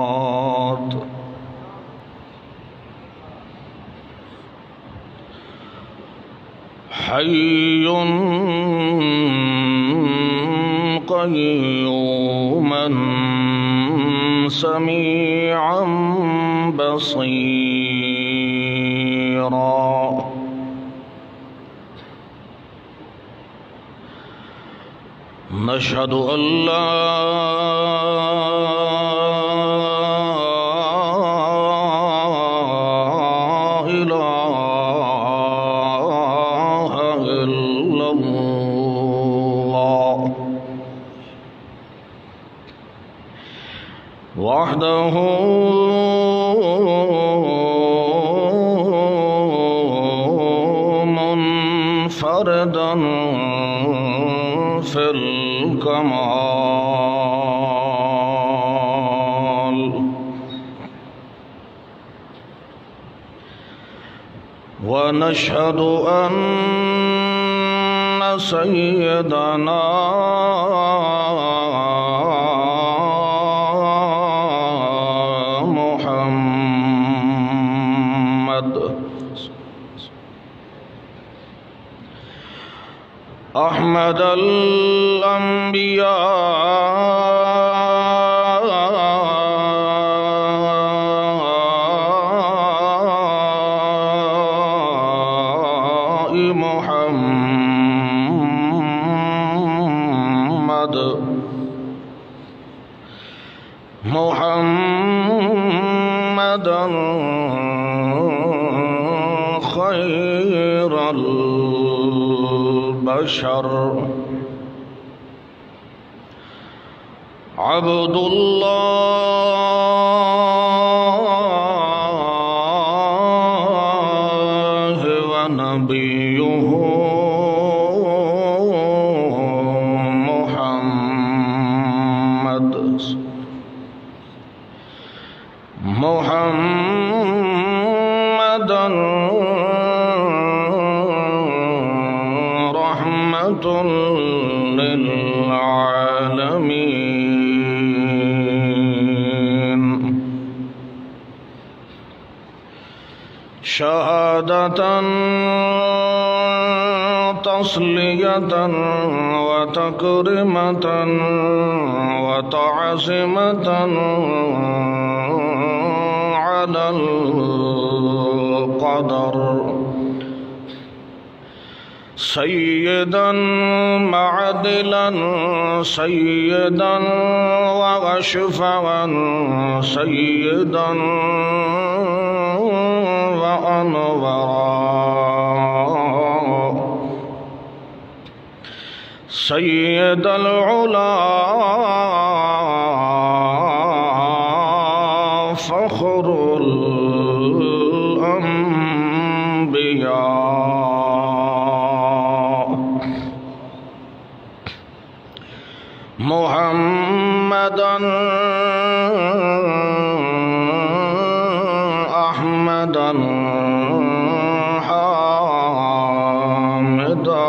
الكائنات حي قيوما سميعا بصيرا نشهد أن لا إله إلا الله وحده منفردا في الكمال ونشهد أن سيدنا محمد أحمد الأنبياء محمدا خير البشر عبد الله ونبيه محمدا رحمة للعالمين شهادة تصلية وتكرمة وتعزمة على القدر سيدا معدلا سيدا وأشفعا سيدا وأنورا سيد العلا فخر الأنبياء محمدا أحمدا حامدا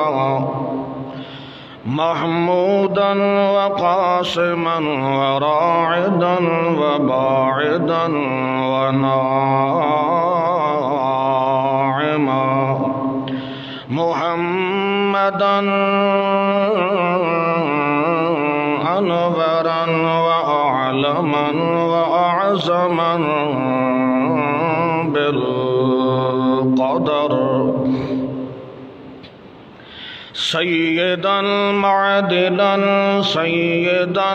محمودا وقاسما وراعدا وباعدا وناعما محمدا أنورا وأعلما وأعزما بالقدر سيدا معدلا سيدا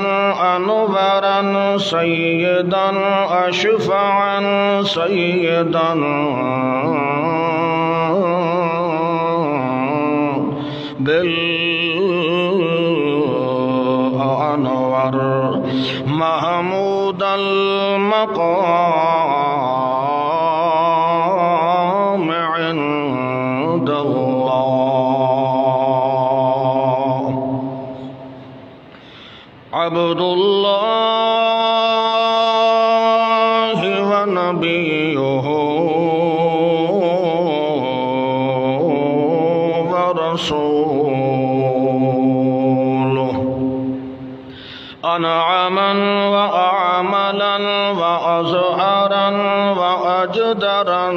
أنورا سيدا أشفعا سيدا بالأنور محمود المقام عند الله عبد الله ونبيه ورسوله أنعما وأعملا وأزهرا وأجدرا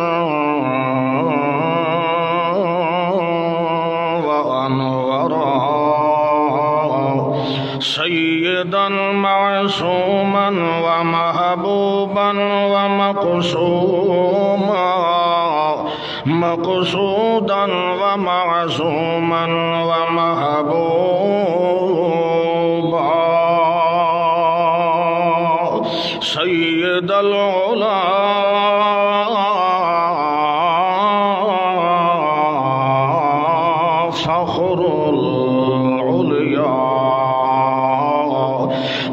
وأنورا سيدا معصوما ومحبوبا مقصودا ومعصوما ومحبوبا سيد العلا فخر العليا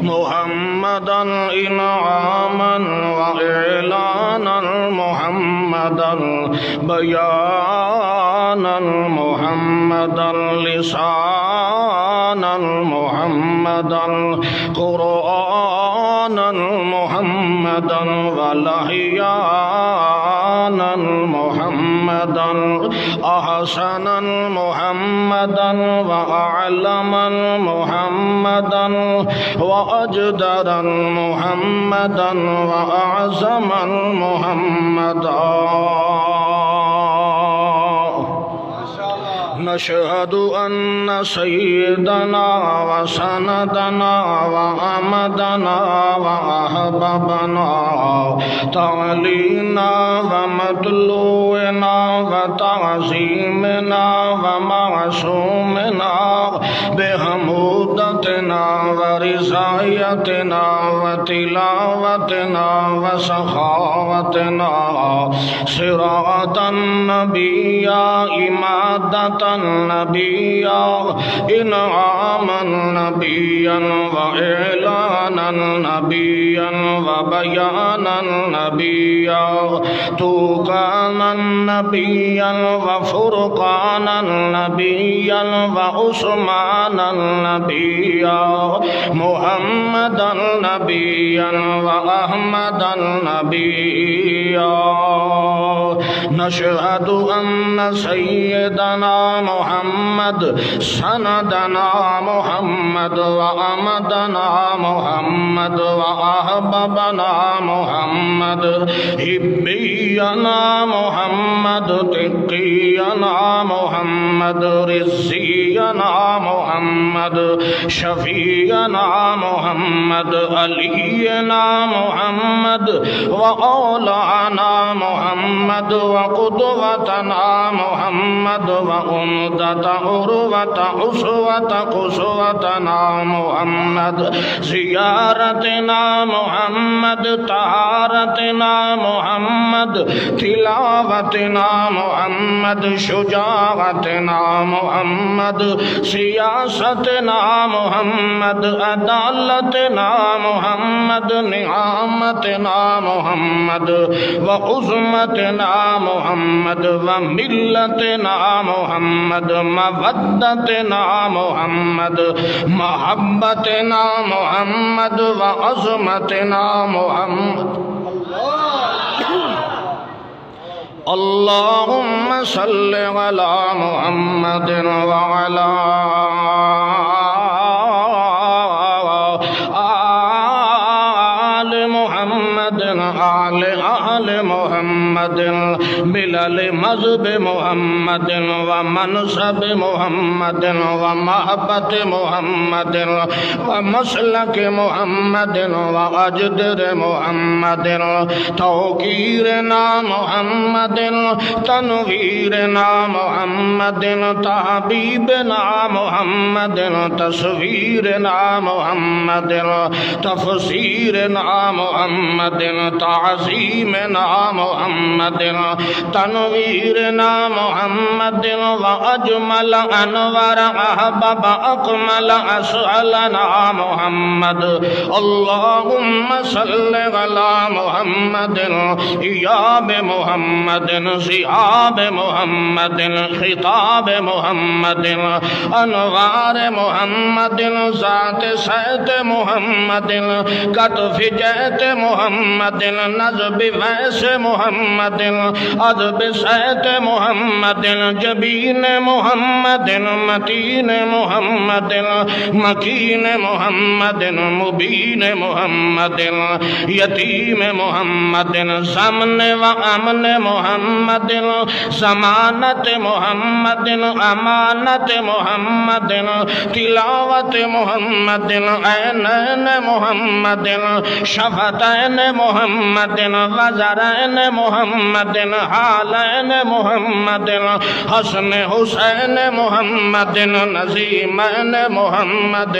محمدا إنعاما وإعلانا محمدا بيانا محمدا لسانا محمدا قرآنا محمدا ولحيانا محمدا أحسنا محمدا وأعلما محمدا وأجدرا محمدا وأعظما محمدا نشهد أن سيدنا وسندنا وأمدنا وأحببنا تعلينا ومطلوعنا وتعظيمنا ومعصومنا بحمودتنا ورزايتنا وتلاوتنا وسخاوتنا صراط النبي إمادة نبيا إنعاما نبيا وإعلانا نبيا وبيانا نبيا توقانا نبيا وفرقانا نبيا وعثمانا نبيا محمدا نبيا وأحمدا نبيا نشهد أن سيدنا محمد سندنا محمد وأمدنا محمد وأحببنا محمد حبينا محمد تقينا محمد رزينا محمد شفينا محمد علينا محمد وأولانا محمد وقدوتنا محمد وأمدة عروة أسوة قسوتنا محمد زيارتنا محمد طهارتنا محمد تلاوتنا محمد شجاعتنا محمد سياستنا محمد عدالتنا محمد نعمتنا محمد وعظمتنا محمد وملتنا محمد مودتنا محمد محبتنا محمد وعظمتنا محمد اللهم صل على محمد وعلى آل محمد آل محمد بلال مذهب محمد ومنصب محمد ومحبت محمد ومسلك محمد وأجدر محمد توقيرنا محمد تنويرنا محمد تحبيبنا محمد تصويرنا محمد تفسيرنا محمد تعظيمنا محمد تنويرنا محمد وأجمل أنوار أحبب أكمل أسألنا محمد اللهم صل على محمد إياب محمد صياب محمد خطاب محمد أنوار محمد ذات سيد محمد کتف جیت محمد نظب ویس محمد از بسیط محمد جبین محمد متین محمد مکین محمد مبین محمد یتیم محمد ضمن و امن محمد ضمانت محمد امانت محمد تلاوت محمد عینین محمد شفتین محمد وزرین محمد حالین محمد حسن حسین محمد نظیمین محمد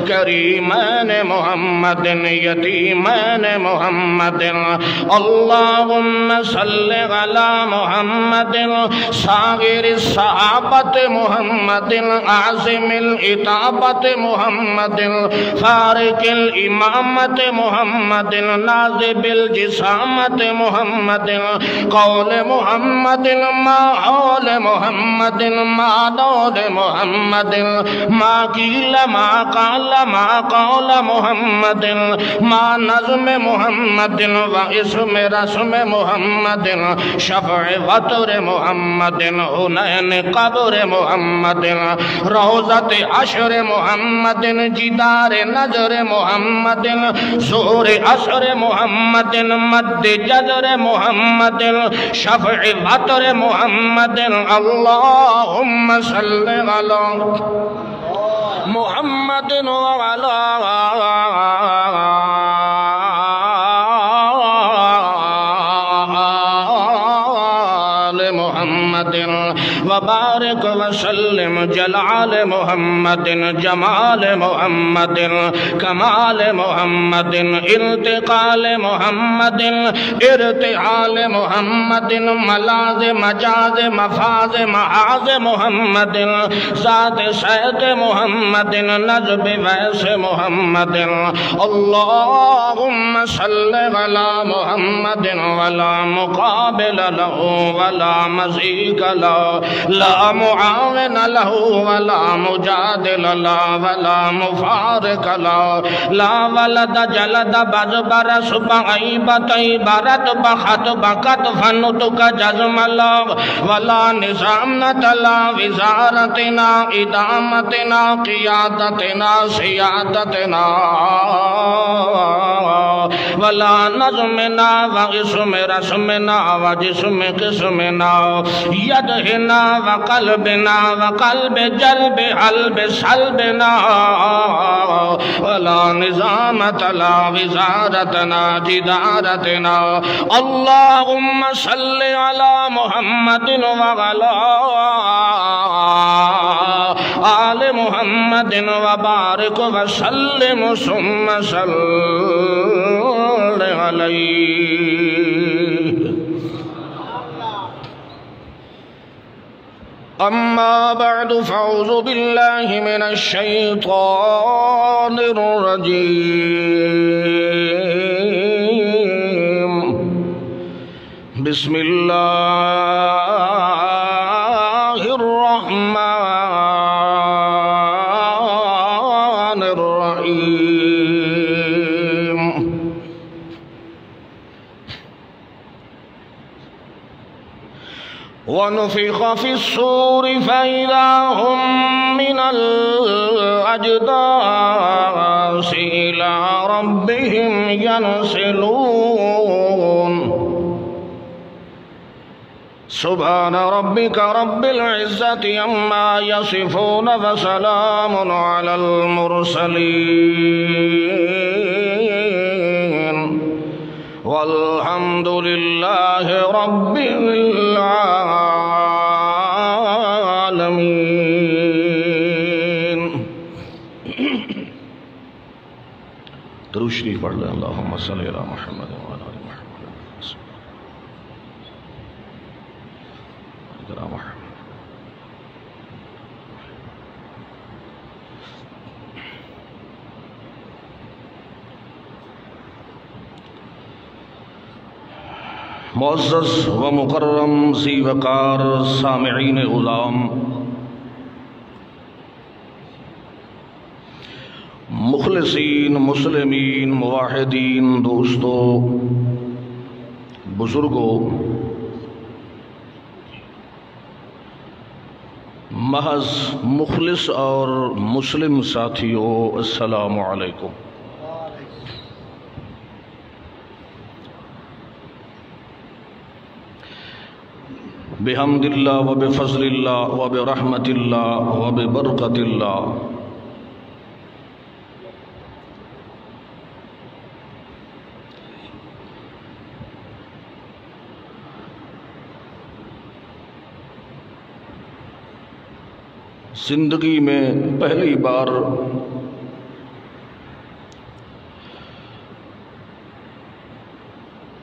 کریمین محمد یتیمین محمد اللہم صل علی محمد صاغر الصحابت محمد عظم الاتابت محمد فارق الامامت محمد نازب الجسامت محمد قول محمد ما حول محمد ما دول محمد ما قیل ما قال ما قول محمد ما نظم محمد و اسم رسم محمد شفع وطر محمد حنین قبر محمد روضت عشر محمد جدار نظر محمد زور عصر محمد مد جذر محمد شفع وطر محمد اللہم صل علی محمد وعلی محمد وبارک وسلم جلال محمد جمال محمد کمال محمد انتقال محمد ارتحال محمد ملاذ مجاز مفاز محاذ محمد ذات سید محمد نجب ویس محمد اللہم صل علی محمد ولا مقابل له ولا مزید لا معاون له ولا مجادل له ولا مفارق له لا ولد جلد بزبر سبعیب طیب رتب خطب قطف نطق جزم له ولا نظامت لا وزارتنا ادامتنا قیادتنا سیادتنا ولا نظمنا واسم رسمنا وجسم قسمنا یدہنا وقلبنا وقلب جلب حلب سلبنا ولا نظامت لا وزارتنا جدارتنا اللہم صل علی محمد وعلی آل محمد وبارک وسلم ثم صل علیہ اما بعد فاعوذ باللہ من الشیطان الرجیم بسم اللہ الرحمن الرحیم ونفخ في الصور فإذا هم من الأجداث إلى ربهم ينسلون سبحان ربك رب العزة عما يصفون وسلام على المرسلين والحمد لله رب العالمين. درود شریف پڑھ لیں. اللہم صلی علی محمد وعلی آل محمد. معزز و مکرم ذی وقار سامعین غلام، مخلصین مسلمین موحدین دوستو، بزرگوں، محض مخلص اور مسلم ساتھیوں، السلام علیکم۔ بحمد اللہ وبفضل اللہ وبرحمت اللہ وببرکت اللہ۔ زندگی میں پہلی بار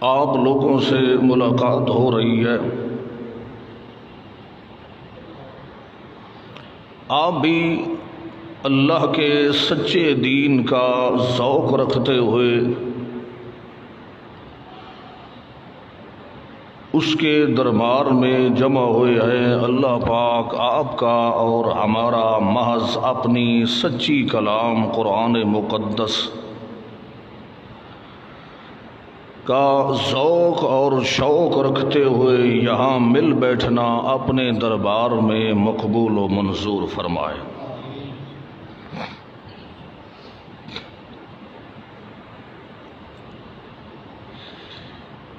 آپ لوگوں سے ملاقات ہو رہی ہے۔ آپ بھی اللہ کے سچے دین کا ذوق رکھتے ہوئے اس کے دربار میں جمع ہوئے ہیں۔ اللہ پاک آپ کا اور ہمارا محض اپنی سچی کلام قرآن مقدس کا ذوق اور شوق رکھتے ہوئے یہاں مل بیٹھنا اپنے دربار میں مقبول و منظور فرمائے۔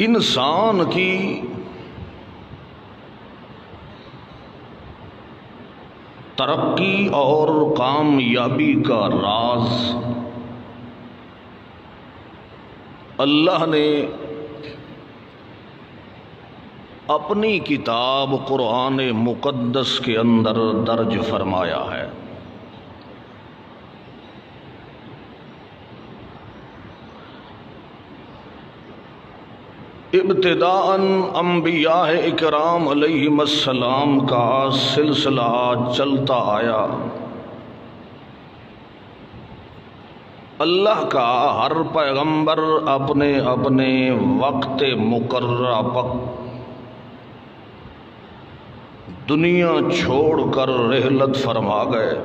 انسان کی ترقی اور کامیابی کا راز اللہ نے اپنی کتاب قرآن مقدس کے اندر درج فرمایا ہے۔ ابتداءً انبیاء اکرام علیہم السلام کا سلسلہ چلتا آیا۔ اللہ کا ہر پیغمبر اپنے اپنے وقت مقررہ پر دنیا چھوڑ کر رحلت فرما گئے،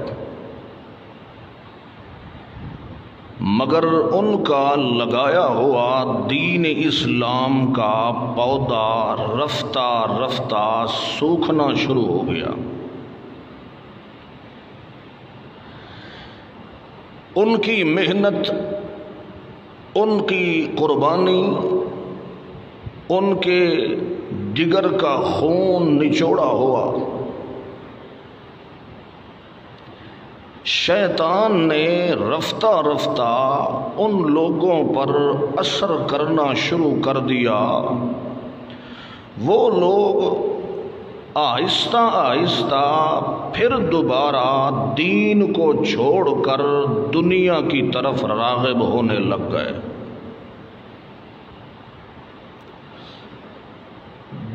مگر ان کا لگایا ہوا دین اسلام کا پودا رفتہ رفتہ سوکھنا شروع ہو گیا۔ ان کی محنت، ان کی قربانی، ان کے جگر کا خون نچوڑا ہوا شیطان نے رفتہ رفتہ ان لوگوں پر اثر کرنا شروع کر دیا۔ وہ لوگ آہستہ آہستہ پھر دوبارہ دین کو چھوڑ کر دنیا کی طرف راغب ہونے لگ گئے۔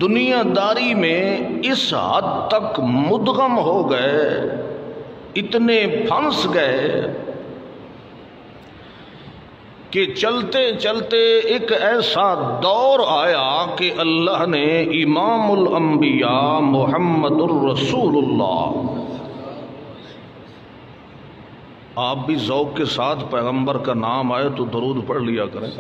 دنیا داری میں اس حد تک مدغم ہو گئے، اتنے پھنس گئے کہ چلتے چلتے ایک ایسا دور آیا کہ اللہ نے امام الانبیاء محمد الرسول اللہ، آپ بھی ذوق کے ساتھ پیغمبر کا نام آئے تو درود پڑھ لیا کریں۔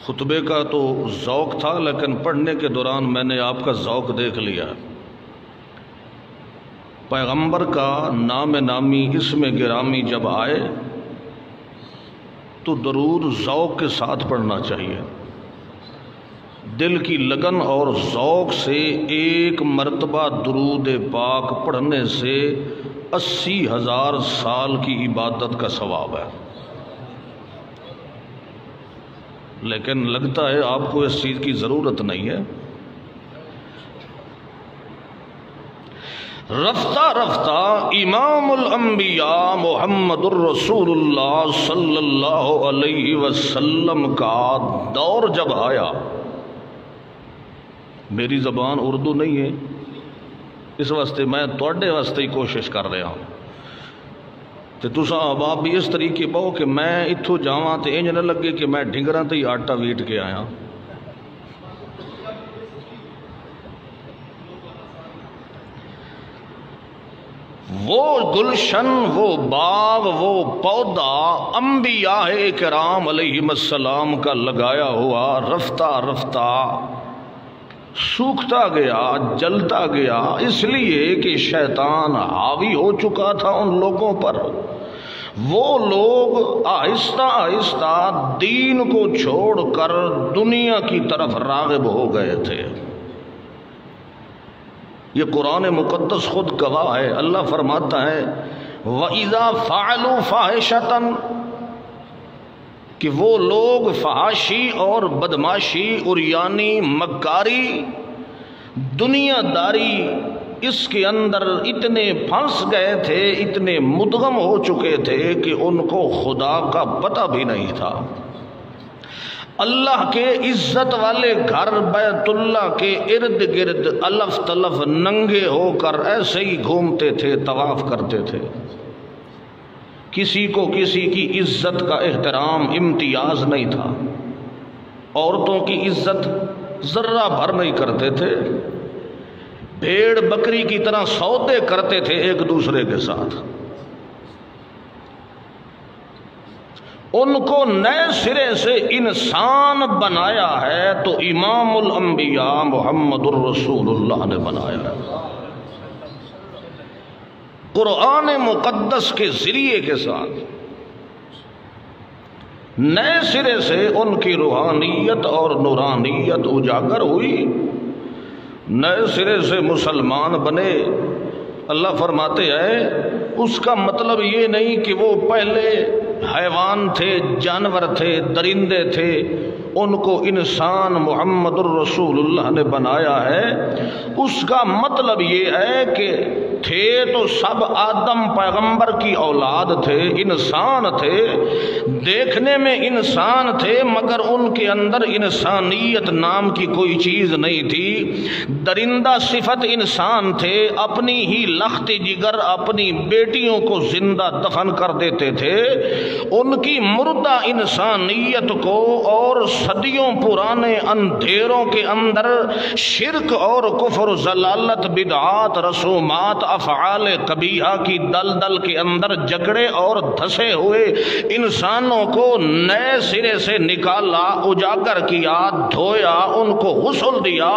خطبے کا تو ذوق تھا لیکن پڑھنے کے دوران میں نے آپ کا ذوق دیکھ لیا۔ پیغمبر کا نام نامی اسم گرامی جب آئے تو درود ذوق کے ساتھ پڑھنا چاہیے۔ دل کی لگن اور ذوق سے ایک مرتبہ درود پاک پڑھنے سے 80,000 سال کی عبادت کا ثواب ہے۔ لیکن لگتا ہے آپ کو اس چیز کی ضرورت نہیں ہے۔ رفتہ رفتہ امام الانبیاء محمد الرسول اللہ صلی اللہ علیہ وسلم کا دور جب آیا، میری زبان اردو نہیں ہے اس واسطے میں توڑے واسطے ہی کوشش کر رہا ہوں تے تساں آپ بھی اس طریقے بہو کہ میں اتھوں جاواں تے انج نہ لگے کہ میں ڈھنگراں تے ہی آٹا ویٹ کے آیا۔ وہ گلشن، وہ باغ، وہ پودا انبیاء کرام علیہم السلام کا لگایا ہوا رفتہ رفتہ سوکھتا گیا، جلتا گیا، اس لیے کہ شیطان حاوی ہو چکا تھا ان لوگوں پر۔ وہ لوگ آہستہ آہستہ دین کو چھوڑ کر دنیا کی طرف راغب ہو گئے تھے۔ یہ قرآن مقدس خود گواہ ہے۔ اللہ فرماتا ہے وَإِذَا فَعَلُوا فَاحِشَةً، کہ وہ لوگ فحاشی اور بدماشی، عریانی، مکاری، دنیا داری، اس کے اندر اتنے پھنس گئے تھے، اتنے مدغم ہو چکے تھے کہ ان کو خدا کا پتہ بھی نہیں تھا۔ اللہ کے عزت والے گھر بیت اللہ کے ارد گرد الف تلف ننگے ہو کر ایسے ہی گھومتے تھے، طواف کرتے تھے۔ کسی کو کسی کی عزت کا احترام، امتیاز نہیں تھا۔ عورتوں کی عزت ذرہ بھر نہیں کرتے تھے، بھیڑ بکری کی طرح سودے کرتے تھے ایک دوسرے کے ساتھ۔ ان کو نئے سرے سے انسان بنایا ہے تو امام الانبیاء محمد الرسول اللہ نے بنایا ہے، قرآن مقدس کے ذریعے کے ساتھ۔ نئے سرے سے ان کی روحانیت اور نورانیت اجاگر ہوئی، نئے سرے سے مسلمان بنے۔ اللہ فرماتے ہیں اس کا مطلب یہ نہیں کہ وہ پہلے حیوان تھے، جانور تھے، درندے تھے، ان کو انسان محمد الرسول اللہ نے بنایا ہے۔ اس کا مطلب یہ ہے کہ تھے تو سب آدم پیغمبر کی اولاد تھے، انسان تھے، دیکھنے میں انسان تھے، مگر ان کے اندر انسانیت نام کی کوئی چیز نہیں تھی۔ درندہ صفت انسان تھے، اپنی ہی لخت جگر اپنی بیٹیوں کو زندہ دفن کر دیتے تھے۔ ان کی مردہ انسانیت کو اور صدیوں پرانے اندھیروں کے اندر شرک اور کفر، ضلالت، بدعات، رسومات، افعال قبیحہ کی دلدل کے اندر جکڑے اور دھسے ہوئے انسانوں کو نئے سرے سے نکالا، اجاگر کیا، دھویا، ان کو غسل دیا،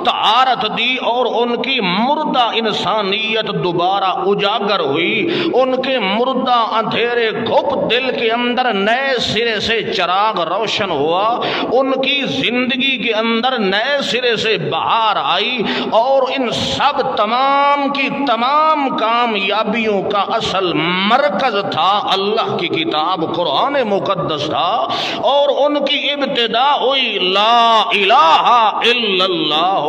طہارت دی، اور ان کی مردہ انسانیت دوبارہ اجاگر ہوئی۔ ان کے مردہ اندھیرے گھپ دل کے اندر نئے سرے سے چراغ روشن ہوا، ان کی زندگی کے اندر نئے سرے سے بہار آئی، اور ان سب تمام کی تمام کامیابیوں کا اصل مرکز تھا اللہ کی کتاب قرآن مقدس تھا، اور ان کی ابتدا ہوئی لا الہ الا اللہ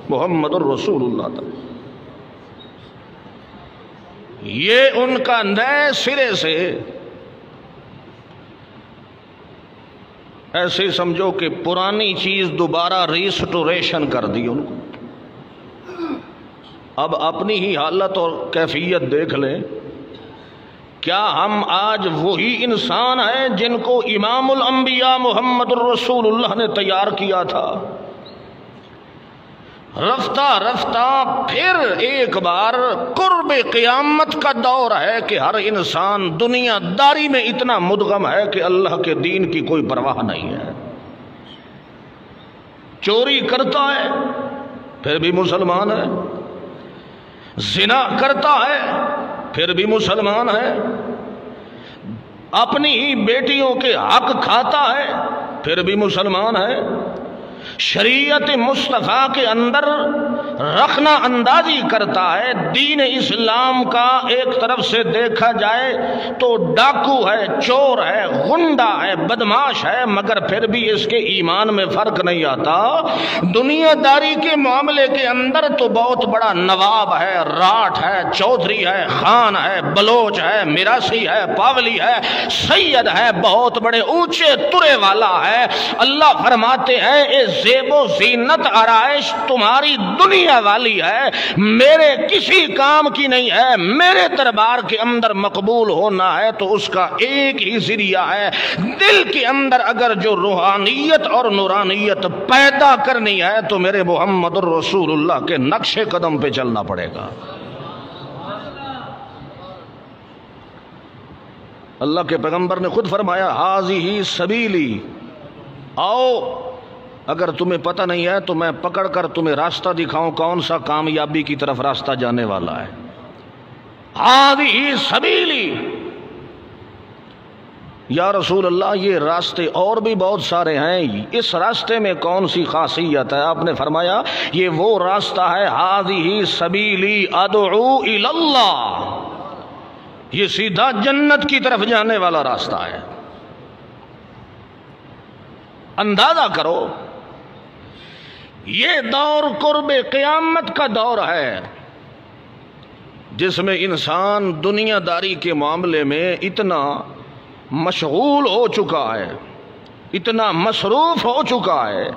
محمد الرسول اللہ تھا۔ یہ ان کا نئے سرے سے، ایسے سمجھو کہ پرانی چیز دوبارہ ریسٹوریشن کر دی ان کو۔ اب اپنی ہی حالت اور کیفیت دیکھ لیں، کیا ہم آج وہی انسان ہیں جن کو امام الانبیاء محمد الرسول اللہ نے تیار کیا تھا؟ رفتہ رفتہ پھر ایک بار قرب قیامت کا دور ہے کہ ہر انسان دنیا داری میں اتنا مدغم ہے کہ اللہ کے دین کی کوئی پرواہ نہیں ہے۔ چوری کرتا ہے پھر بھی مسلمان ہے، زنا کرتا ہے پھر بھی مسلمان ہے، اپنی ہی بیٹیوں کے حق کھاتا ہے پھر بھی مسلمان ہے، شریعت مصطفیٰ کے اندر رخنہ اندازی کرتا ہے۔ دین اسلام کا ایک طرف سے دیکھا جائے تو ڈاکو ہے، چور ہے، غنڈہ ہے، بدماش ہے، مگر پھر بھی اس کے ایمان میں فرق نہیں آتا۔ دنیا داری کے معاملے کے اندر تو بہت بڑا نواب ہے، راٹھ ہے، چودھری ہے، خان ہے، بلوچ ہے، میراثی ہے، پاولی ہے، سید ہے، بہت بڑے اونچے ترے والا ہے۔ اللہ فرماتے ہیں اے زیب و زینت آرائش تمہاری دنیا والی ہے، میرے کسی کام کی نہیں ہے۔ میرے دربار کے اندر مقبول ہونا ہے تو اس کا ایک ہی ذریعہ ہے، دل کے اندر اگر جو روحانیت اور نورانیت پیدا کرنی ہے تو میرے محمد الرسول اللہ کے نقش قدم پہ چلنا پڑے گا۔ اللہ کے پیغمبر نے خود فرمایا ہاذہ سبیلی، آؤ اگر تمہیں پتہ نہیں ہے تو میں پکڑ کر تمہیں راستہ دکھاؤں کون سا کامیابی کی طرف راستہ جانے والا ہے۔ ہذہ سبیلی، یا رسول اللہ یہ راستے اور بھی بہت سارے ہیں، اس راستے میں کون سی خاصیت ہے؟ آپ نے فرمایا یہ وہ راستہ ہے، ہذہ سبیلی ادعو الی اللہ، یہ سیدھا جنت کی طرف جانے والا راستہ ہے۔ اندازہ کرو یہ دور قرب قیامت کا دور ہے جس میں انسان دنیا داری کے معاملے میں اتنا مشغول ہو چکا ہے، اتنا مصروف ہو چکا ہے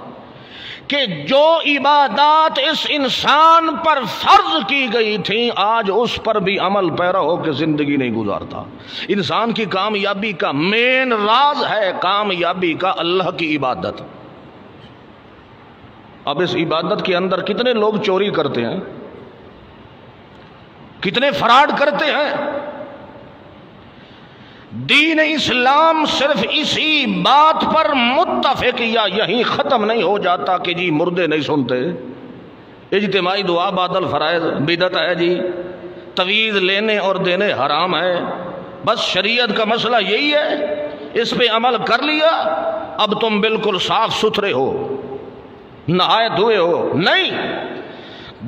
کہ جو عبادات اس انسان پر فرض کی گئی تھیں آج اس پر بھی عمل پیرا ہو کے زندگی نہیں گزارتا۔ انسان کی کامیابی کا مین راز ہے کامیابی کا اللہ کی عبادت۔ اب اس عبادت کے اندر کتنے لوگ چوری کرتے ہیں، کتنے فراڈ کرتے ہیں۔ دین اسلام صرف اسی بات پر متفق یا یہیں ختم نہیں ہو جاتا کہ جی مردے نہیں سنتے، اجتماعی دعا بعد الفرائض بدعت ہے، جی تویز لینے اور دینے حرام ہے، بس شریعت کا مسئلہ یہی ہے، اس پہ عمل کر لیا اب تم بالکل صاف ستھرے ہو، نہائے دھوئے ہو۔ نہیں،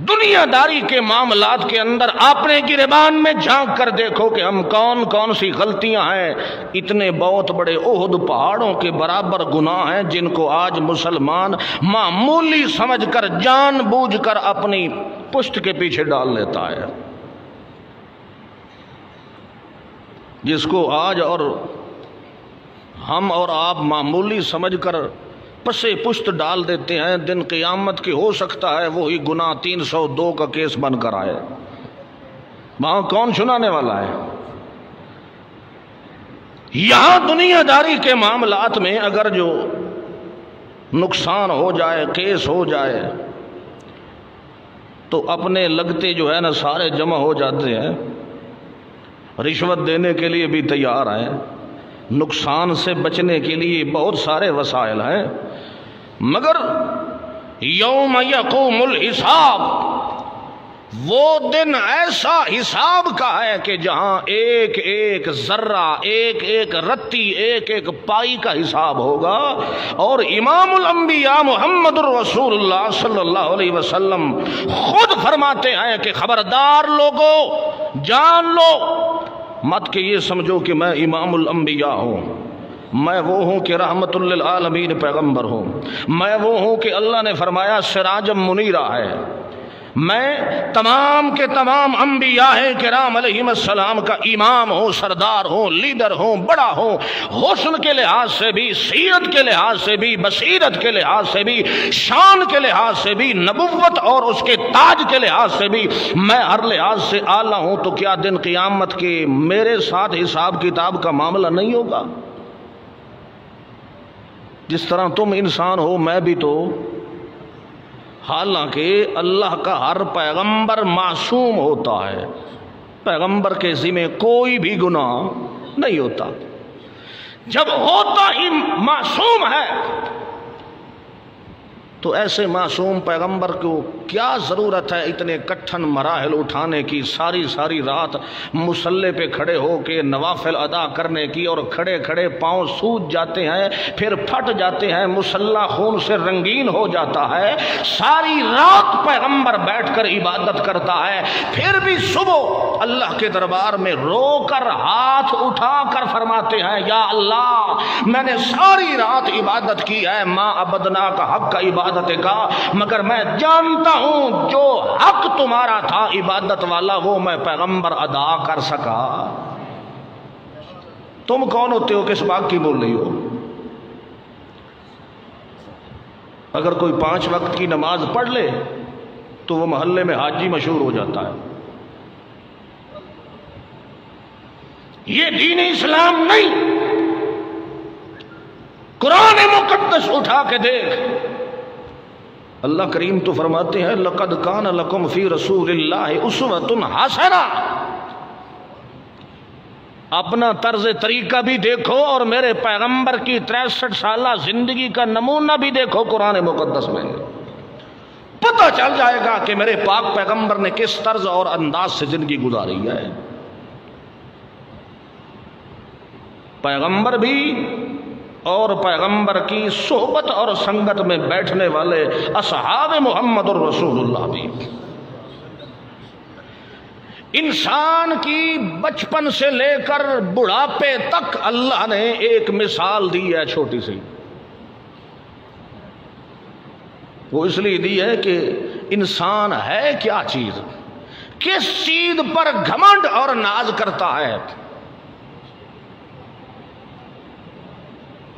دنیا داری کے معاملات کے اندر اپنے گریبان میں جھانک کر دیکھو کہ ہم کون کون سی غلطیاں ہیں۔ اتنے بہت بڑے احد پہاڑوں کے برابر گناہ ہیں جن کو آج مسلمان معمولی سمجھ کر جان بوجھ کر اپنی پشت کے پیچھے ڈال لیتا ہے، جس کو آج اور ہم اور آپ معمولی سمجھ کر پسے پشت ڈال دیتے ہیں، دن قیامت کی ہو سکتا ہے وہی گناہ 302 کا کیس بن کر آئے، وہاں کون سنانے والا ہے؟ یہاں دنیا داری کے معاملات میں اگر جو نقصان ہو جائے، کیس ہو جائے، تو اپنے لگتے جو ہے نا سارے جمع ہو جاتے ہیں، رشوت دینے کے لیے بھی تیار ہیں، نقصان سے بچنے کے لیے بہت سارے وسائل ہیں، مگر یوم یقوم الحساب، وہ دن ایسا حساب کا ہے کہ جہاں ایک ایک ذرہ، ایک ایک رتی، ایک ایک پائی کا حساب ہوگا۔ اور امام الانبیاء محمد الرسول اللہ صلی اللہ علیہ وسلم خود فرماتے ہیں کہ خبردار لوگو، جان لو مت کہ یہ سمجھو کہ میں امام الانبیاء ہوں، میں وہ ہوں کہ رحمت للعالمین پیغمبر ہوں، میں وہ ہوں کہ اللہ نے فرمایا سراجم منیرہ ہے، میں تمام کے تمام انبیاء کرام علیہم السلام کا امام ہوں، سردار ہوں، لیڈر ہوں، بڑا ہوں، حسن کے لحاظ سے بھی، سیرت کے لحاظ سے بھی، بصیرت کے لحاظ سے بھی، شان کے لحاظ سے بھی، نبوت اور اس کے تاج کے لحاظ سے بھی میں ہر لحاظ سے اعلیٰ ہوں۔ تو کیا دن قیامت کے میرے ساتھ حساب کتاب کا معاملہ نہیں ہوگا؟ جس طرح تم انسان ہو میں بھی تو، حالانکہ اللہ کا ہر پیغمبر معصوم ہوتا ہے، پیغمبر کے ذمہ کوئی بھی گناہ نہیں ہوتا، جب ہوتا ہی معصوم ہے تو ایسے معصوم پیغمبر کو کیا ضرورت ہے اتنے کٹھن مراحل اٹھانے کی، ساری ساری رات مصلے پہ کھڑے ہو کے نوافل ادا کرنے کی، اور کھڑے کھڑے پاؤں سوج جاتے ہیں، پھر پھٹ جاتے ہیں، مصلی خون سے رنگین ہو جاتا ہے، ساری رات پیغمبر بیٹھ کر عبادت کرتا ہے، پھر بھی صبح اللہ کے دربار میں رو کر ہاتھ اٹھا کر فرماتے ہیں یا اللہ میں نے ساری رات عبادت کی ہے، ما عبدنا کا حق کا عبادت کا، مگر میں جانتا ہوں جو حق تمہارا تھا عبادت والا وہ میں پیغمبر ادا کر سکا۔ تم کون ہوتے ہو کس بات کی بول رہی ہو؟ اگر کوئی 5 وقت کی نماز پڑھ لے تو وہ محلے میں حاجی مشہور ہو جاتا ہے۔ یہ دین اسلام نہیں۔ قرآن مقدس اٹھا کے دیکھ، اللہ کریم تو فرماتے ہیں لَقَدْ كَانَ لَكُمْ فِي رَسُولِ اللَّهِ أُسْوَةٌ حَسَنَةٌ، اپنا طرز طریقہ بھی دیکھو اور میرے پیغمبر کی 63 سالہ زندگی کا نمونہ بھی دیکھو قرآن مقدس میں، پتہ چل جائے گا کہ میرے پاک پیغمبر نے کس طرز اور انداز سے زندگی گزاری ہے۔ پیغمبر بھی اور پیغمبر کی صحبت اور سنگت میں بیٹھنے والے اصحاب محمد الرسول اللہ بھی۔ انسان کی بچپن سے لے کر بڑھاپے تک اللہ نے ایک مثال دی ہے چھوٹی سی، وہ اس لیے دی ہے کہ انسان ہے کیا چیز، کس چیز پر گھمنڈ اور ناز کرتا ہے،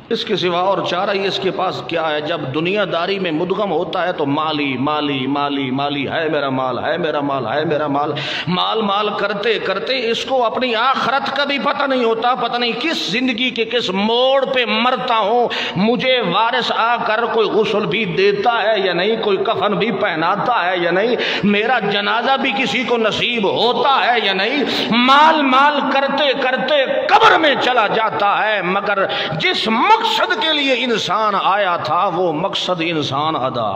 اس کے سوا اور چارہ ہی اس کے پاس کیا ہے۔ جب دنیا داری میں مدغم ہوتا ہے تو مالی مالی مالی مالی، ہے میرا مال، ہے میرا مال، ہے میرا مال، مال مال کرتے کرتے اس کو اپنی آخرت کا بھی پتہ نہیں ہوتا، پتہ نہیں کس زندگی کے کس موڑ پہ مرتا ہوں، مجھے وارث آ کر کوئی غسل بھی دیتا ہے یا نہیں، کوئی کفن بھی پہناتا ہے یا نہیں، میرا جنازہ بھی کسی کو نصیب ہوتا ہے یا نہیں۔ مال مال کرتے کرتے قبر میں چلا جاتا ہے، مگر جس مقصد کے لیے انسان آیا تھا وہ مقصد انسان ادا۔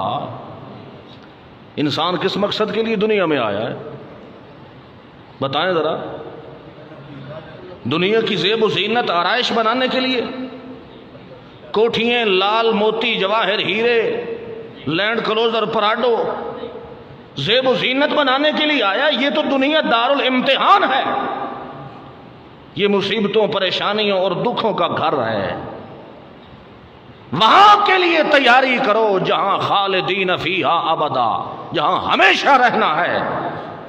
انسان کس مقصد کے لیے دنیا میں آیا ہے بتائیں ذرا؟ دنیا کی زیب و زینت آرائش بنانے کے لیے، کوٹھیاں لال موتی جواہر ہیرے لینڈ کروزر پراڈو زیب و زینت بنانے کے لیے آیا؟ یہ تو دنیا دارالامتحان ہے، یہ مصیبتوں پریشانیوں اور دکھوں کا گھر ہے۔ وہاں کے لیے تیاری کرو جہاں خالدین فیہا ابدا، جہاں ہمیشہ رہنا ہے،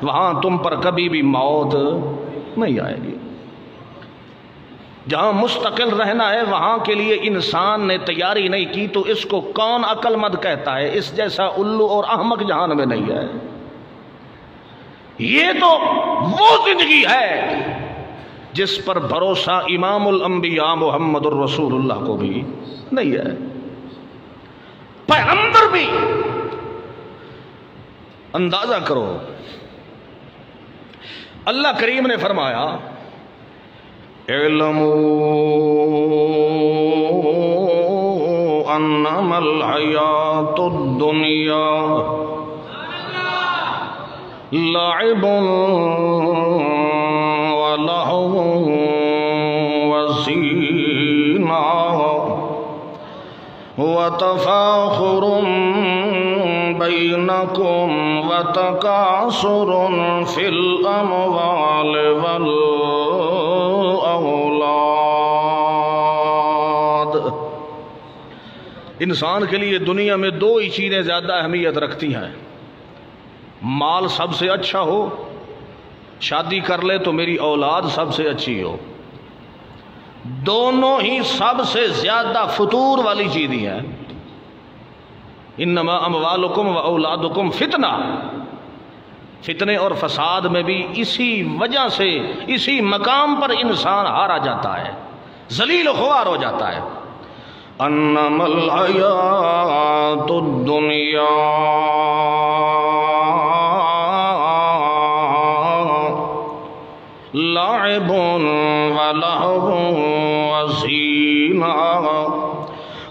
وہاں تم پر کبھی بھی موت نہیں آئے گی۔ جہاں مستقل رہنا ہے وہاں کے لیے انسان نے تیاری نہیں کی تو اس کو کون عقل مند کہتا ہے؟ اس جیسا الو اور احمق جہان میں نہیں ہے۔ یہ تو وہ زندگی ہے جس پر بھروسہ امام الانبیاء محمد الرسول اللہ کو بھی نہیں ہے، پیغمبر بھی۔ اندازہ کرو، اللہ کریم نے فرمایا اعلموا انما الحیات الدنیا لعب ولہو وزینہ وتفاخر بینکم وتکاثر فی الاموال والاولاد۔ انسان کے لیے دنیا میں دو ہی چیزیں زیادہ اہمیت رکھتی ہیں، مال سب سے اچھا ہو، شادی کر لے تو میری اولاد سب سے اچھی ہو، دونوں ہی سب سے زیادہ فطور والی چیزیں ہیں۔ انما اموالکم و اولادکم فتنہ، فتنے اور فساد میں بھی اسی وجہ سے، اسی مقام پر انسان ہارا جاتا ہے، ذلیل و خوار ہو جاتا ہے۔ انما الحیات الدنیا لعب ولہو وزینہ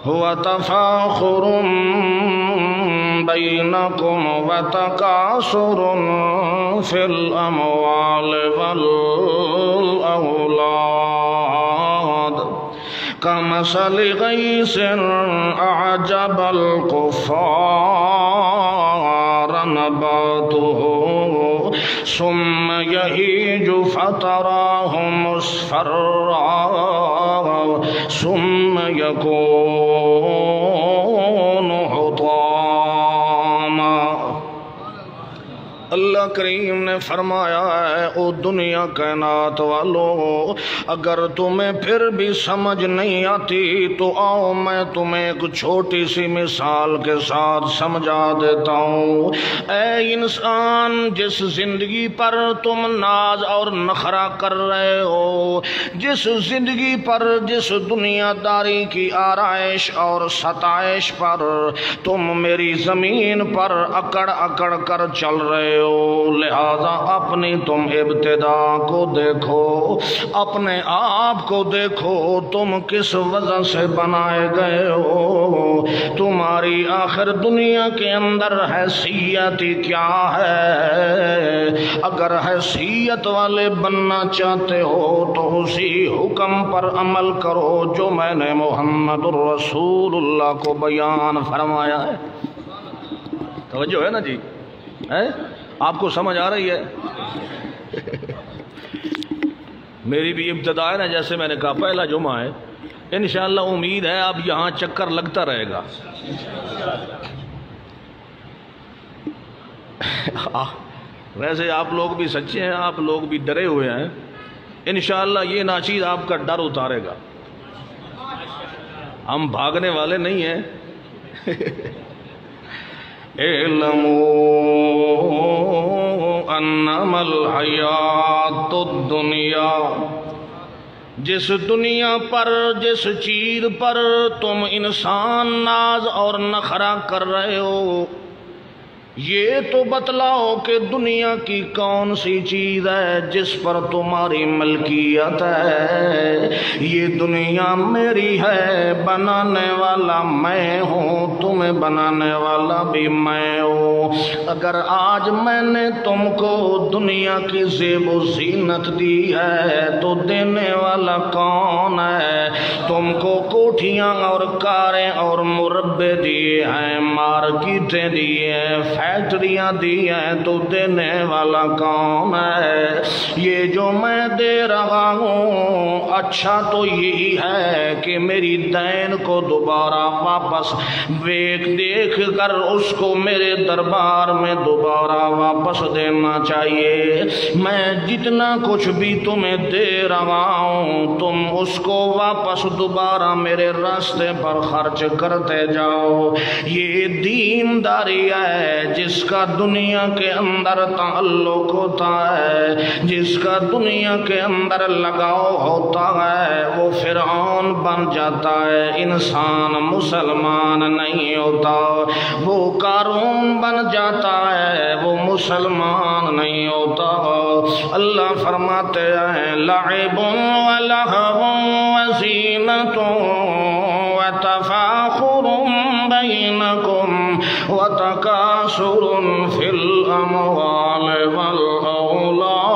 وتفاخر بینکم وتکاثر فی الاموال والاولاد کمثل غیث اعجب الکفار نباتہ ثم یہیج فتراہ مصفرا ثم یکون حطاما۔ اللہ کریم نے فرمایا ہے او دنیا کائنات والو، اگر تمہیں پھر بھی سمجھ نہیں آتی تو آؤ میں تمہیں ایک چھوٹی سی مثال کے ساتھ سمجھا دیتا ہوں۔ اے انسان، جس زندگی پر تم ناز اور نخرہ کر رہے ہو، جس زندگی پر، جس دنیا داری کی آرائش اور ستائش پر تم میری زمین پر اکڑ اکڑ کر چل رہے ہو، لہذا اپنی تم ابتدا کو دیکھو، اپنے آپ کو دیکھو، تم کس وجہ سے بنائے گئے ہو، تمہاری آخر دنیا کے اندر حیثیت کیا ہے؟ اگر حیثیت والے بننا چاہتے ہو تو اسی حکم پر عمل کرو جو میں نے محمد الرسول اللہ کو بیان فرمایا ہے۔ توجہ ہے نا جی؟ آپ کو سمجھ آ رہی ہے؟ میری بھی ابتدا ہے نا، جیسے میں نے کہا پہلا جمعہ ہے، انشاءاللہ امید ہے اب یہاں چکر لگتا رہے گا۔ ویسے آپ لوگ بھی سچے ہیں، آپ لوگ بھی ڈرے ہوئے ہیں، انشاءاللہ یہ ناچیز آپ کا ڈر اتارے گا۔ ہم بھاگنے والے نہیں ہیں۔ اعلموا انما الحیات الدنیا، جس دنیا پر، جس چیز پر تم انسان ناز اور نخرہ کر رہے ہو، یہ تو بتلاؤ کہ دنیا کی کون سی چیز ہے جس پر تمہاری ملکیت ہے؟ یہ دنیا میری ہے، بنانے والا میں ہوں، تمہیں بنانے والا بھی میں ہوں۔ اگر آج میں نے تم کو دنیا کی زیب و زینت دی ہے تو دینے والا کون ہے؟ تم کو کوٹھیاں اور کاریں اور مربے دیے ہیں، مارکیٹیں دیے ہیں، فیکٹریاں دی ہیں، تو دینے والا کون ہے؟ یہ جو میں دے رہا ہوں اچھا تو یہی ہے کہ میری دین کو دوبارہ واپس دیکھ کر اس کو میرے دربار میں دوبارہ واپس دینا چاہیے۔ میں جتنا کچھ بھی تمہیں دے رہا ہوں تم اس کو واپس دوبارہ میرے راستے پر خرچ کرتے جاؤ۔ یہ دینداری ہے جس کا دنیا کے اندر تعلق ہوتا ہے، جس کا دنیا کے اندر لگاؤ ہوتا ہے، وہ فرعون بن جاتا ہے، انسان مسلمان نہیں ہوتا۔ وہ قارون بن جاتا ہے، وہ مسلمان نہیں ہوتا۔ اللہ فرماتے ہیں لعب ولہو وزینۃ وتفاخر بینکم وتکاثر فی الاموال والاولاد۔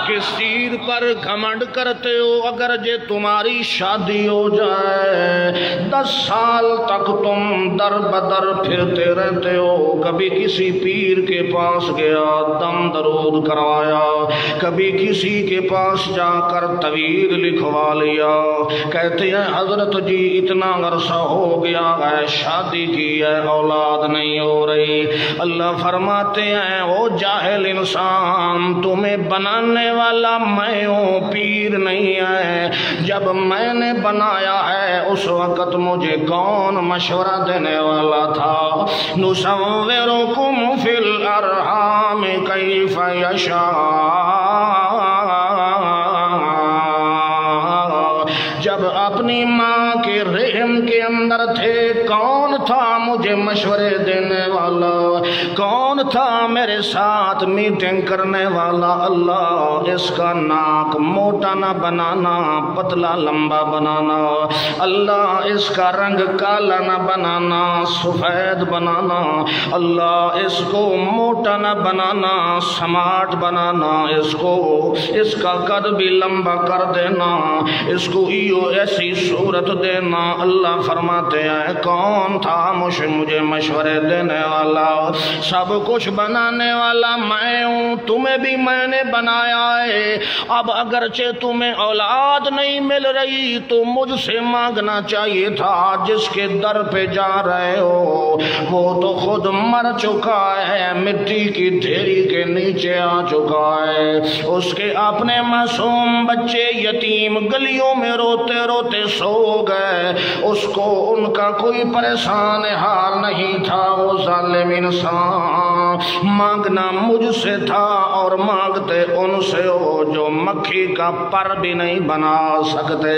کس چیز پر گھمنڈ کرتے ہو؟ اگر جے تمہاری شادی ہو جائے 10 سال تک تم در بدر پھرتے رہتے ہو، کبھی کسی پیر کے پاس گیا دم درود کروایا، کبھی کسی کے پاس جا کر طویل لکھوا لیا، کہتے ہیں حضرت جی اتنا عرصہ ہو گیا ہے شادی کی ہے اولاد نہیں ہو رہی۔ اللہ فرماتے ہیں وہ جاہل انسان، تمہیں بنانے والا میں ہوں، پیر نہیں ہے۔ جب میں نے بنایا ہے اس وقت مجھے کون مشورہ دینے والا تھا؟ نصورکم فی الارحام کیف یشاء۔ جب اپنی ماں کے رحم کے اندر تھے کون تھا مجھے مشورے دینے والا؟ کون تھا میرے ساتھ میٹنگ کرنے والا؟ اللہ اس کا ناک موٹا نہ بنانا، پتلا لمبا بنانا، اللہ اس کا رنگ کالا نہ بنانا، سفید بنانا، اللہ اس کو موٹا نہ بنانا، سماٹ بنانا، اس کا قد بھی لمبا کر دینا، اس کو ایسی صورت دینا۔ اللہ فرماتے ہیں کون تھا مجھے مشورے دینے والا؟ سب کچھ بنانے والا میں ہوں، تمہیں بھی میں نے بنایا ہے۔ اب اگرچہ تمہیں اولاد نہیں مل رہی تو مجھ سے مانگنا چاہیے تھا، جس کے در پہ جا رہے ہو وہ تو خود مر چکا ہے، مٹی کی ڈھیری کے نیچے آ چکا ہے، اس کے اپنے معصوم بچے یتیم گلیوں میں روتے روتے سو گئے، اس کو ان کا کوئی پریشان حال نہیں تھا۔ وہ ظالم انسان تھا، مانگنا مجھ سے تھا اور مانگتے ان سے ہو جو مکھی کا پر بھی نہیں بنا سکتے۔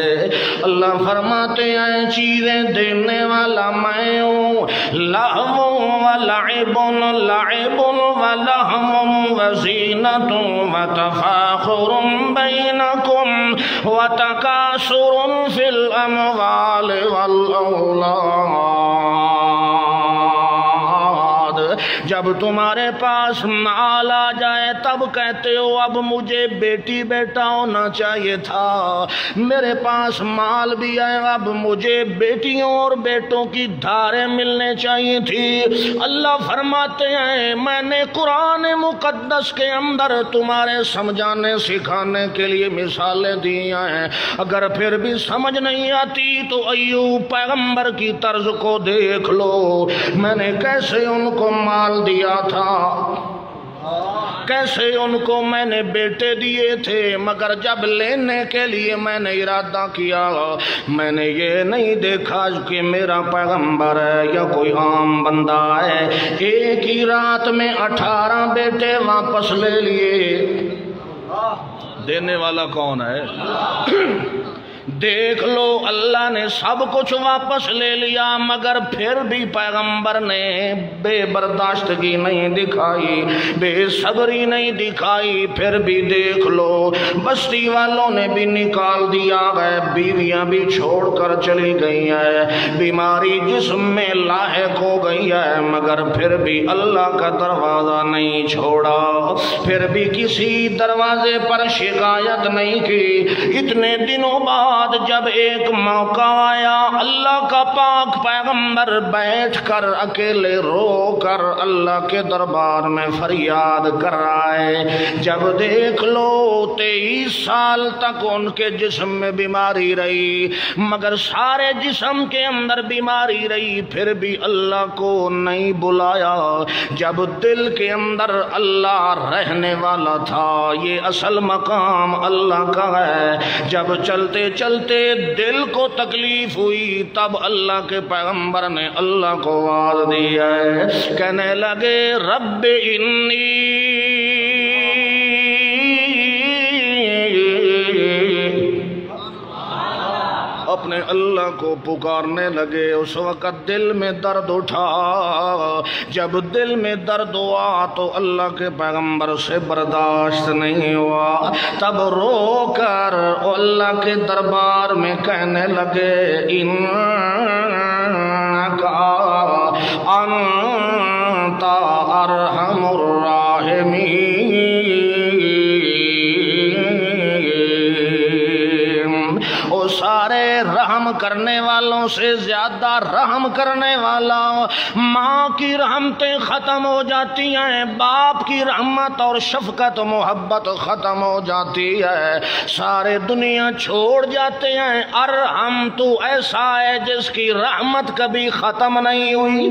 اللہ فرماتے ہیں چیزیں دینے والا میں ہوں، لہو ولعب لعب ولہم وزینت وتفاخر بینکم وتکاثر فی الاموال والأولاد۔ جب تمہارے پاس مال آ جائے تب کہتے ہو اب مجھے بیٹی بیٹا ہونا چاہیے تھا، میرے پاس مال بھی آئے اب مجھے بیٹیوں اور بیٹوں کی دھاریں ملنے چاہیے تھی۔ اللہ فرماتے ہیں میں نے قرآن مقدس کے اندر تمہارے سمجھانے سکھانے کے لیے مثالیں دی ہیں، اگر پھر بھی سمجھ نہیں آتی تو ایوب پیغمبر کی طرز کو دیکھ لو، میں نے کیسے ان کو مال دیا تھا، کیسے ان کو میں نے بیٹے دیے تھے، مگر جب لینے کے لیے میں نے ارادہ کیا میں نے یہ نہیں دیکھا کہ میرا پیغمبر ہے یا کوئی عام بندہ ہے، ایک ہی رات میں 18 بیٹے واپس لے لیے۔ دینے والا کون ہے؟ دیکھ لو اللہ نے سب کچھ واپس لے لیا، مگر پھر بھی پیغمبر نے بے برداشتگی نہیں دکھائی، بے صبری نہیں دکھائی، پھر بھی دیکھ لو بستی والوں نے بھی نکال دیا ہے، بیویاں بھی چھوڑ کر چلی گئی ہیں، بیماری جسم میں لاحق ہو گئی ہے، مگر پھر بھی اللہ کا دروازہ نہیں چھوڑا، پھر بھی کسی دروازے پر شکایت نہیں کی۔ اتنے دنوں بعد جب ایک موقع آیا اللہ کا پاک پیغمبر بیٹھ کر اکیلے رو کر اللہ کے دربار میں فریاد کر رہا ہے، جب دیکھ لو 23 سال تک ان کے جسم میں بیماری رہی، مگر سارے جسم کے اندر بیماری رہی، پھر بھی اللہ کو نہیں بلایا۔ جب دل کے اندر اللہ رہنے والا تھا، یہ اصل مقام اللہ کا ہے، جب چلتے چلتے دل کو تکلیف ہوئی تب اللہ کے پیغمبر نے اللہ کو آواز دی ہے، کہنے لگے رب انی، اپنے اللہ کو پکارنے لگے۔ اس وقت دل میں درد اٹھا، جب دل میں درد ہوا تو اللہ کے پیغمبر سے برداشت نہیں ہوا، تب رو کر اللہ کے دربار میں کہنے لگے انکا انت ارحم الراحمین، سارے رحم کرنے والوں سے زیادہ رحم کرنے والا۔ ماں کی رحمتیں ختم ہو جاتی ہیں، باپ کی رحمت اور شفقت محبت ختم ہو جاتی ہے، سارے دنیا چھوڑ جاتے ہیں۔ ارحم تو ایسا ہے جس کی رحمت کبھی ختم نہیں ہوئی۔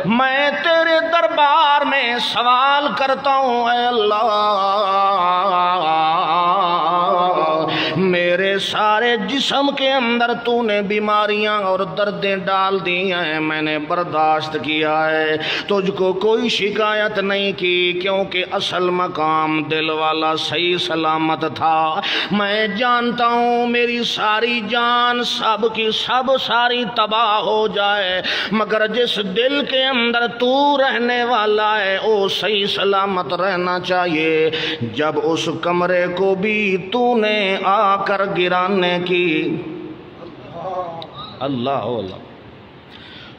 میں تیرے دربار میں سوال کرتا ہوں اے اللہ، میرے سارے جسم کے اندر تو نے بیماریاں اور دردیں ڈال دی ہیں، میں نے برداشت کیا ہے، تجھ کو کوئی شکایت نہیں کی، کیونکہ اصل مقام دل والا صحیح سلامت تھا۔ میں جانتا ہوں میری ساری جان سب کی سب ساری تباہ ہو جائے، مگر جس دل کے اندر تو رہنے والا ہے وہ صحیح سلامت رہنا چاہیے۔ جب اس کمرے کو بھی تو نے آ کر گرانے کی، اللہ اللہ،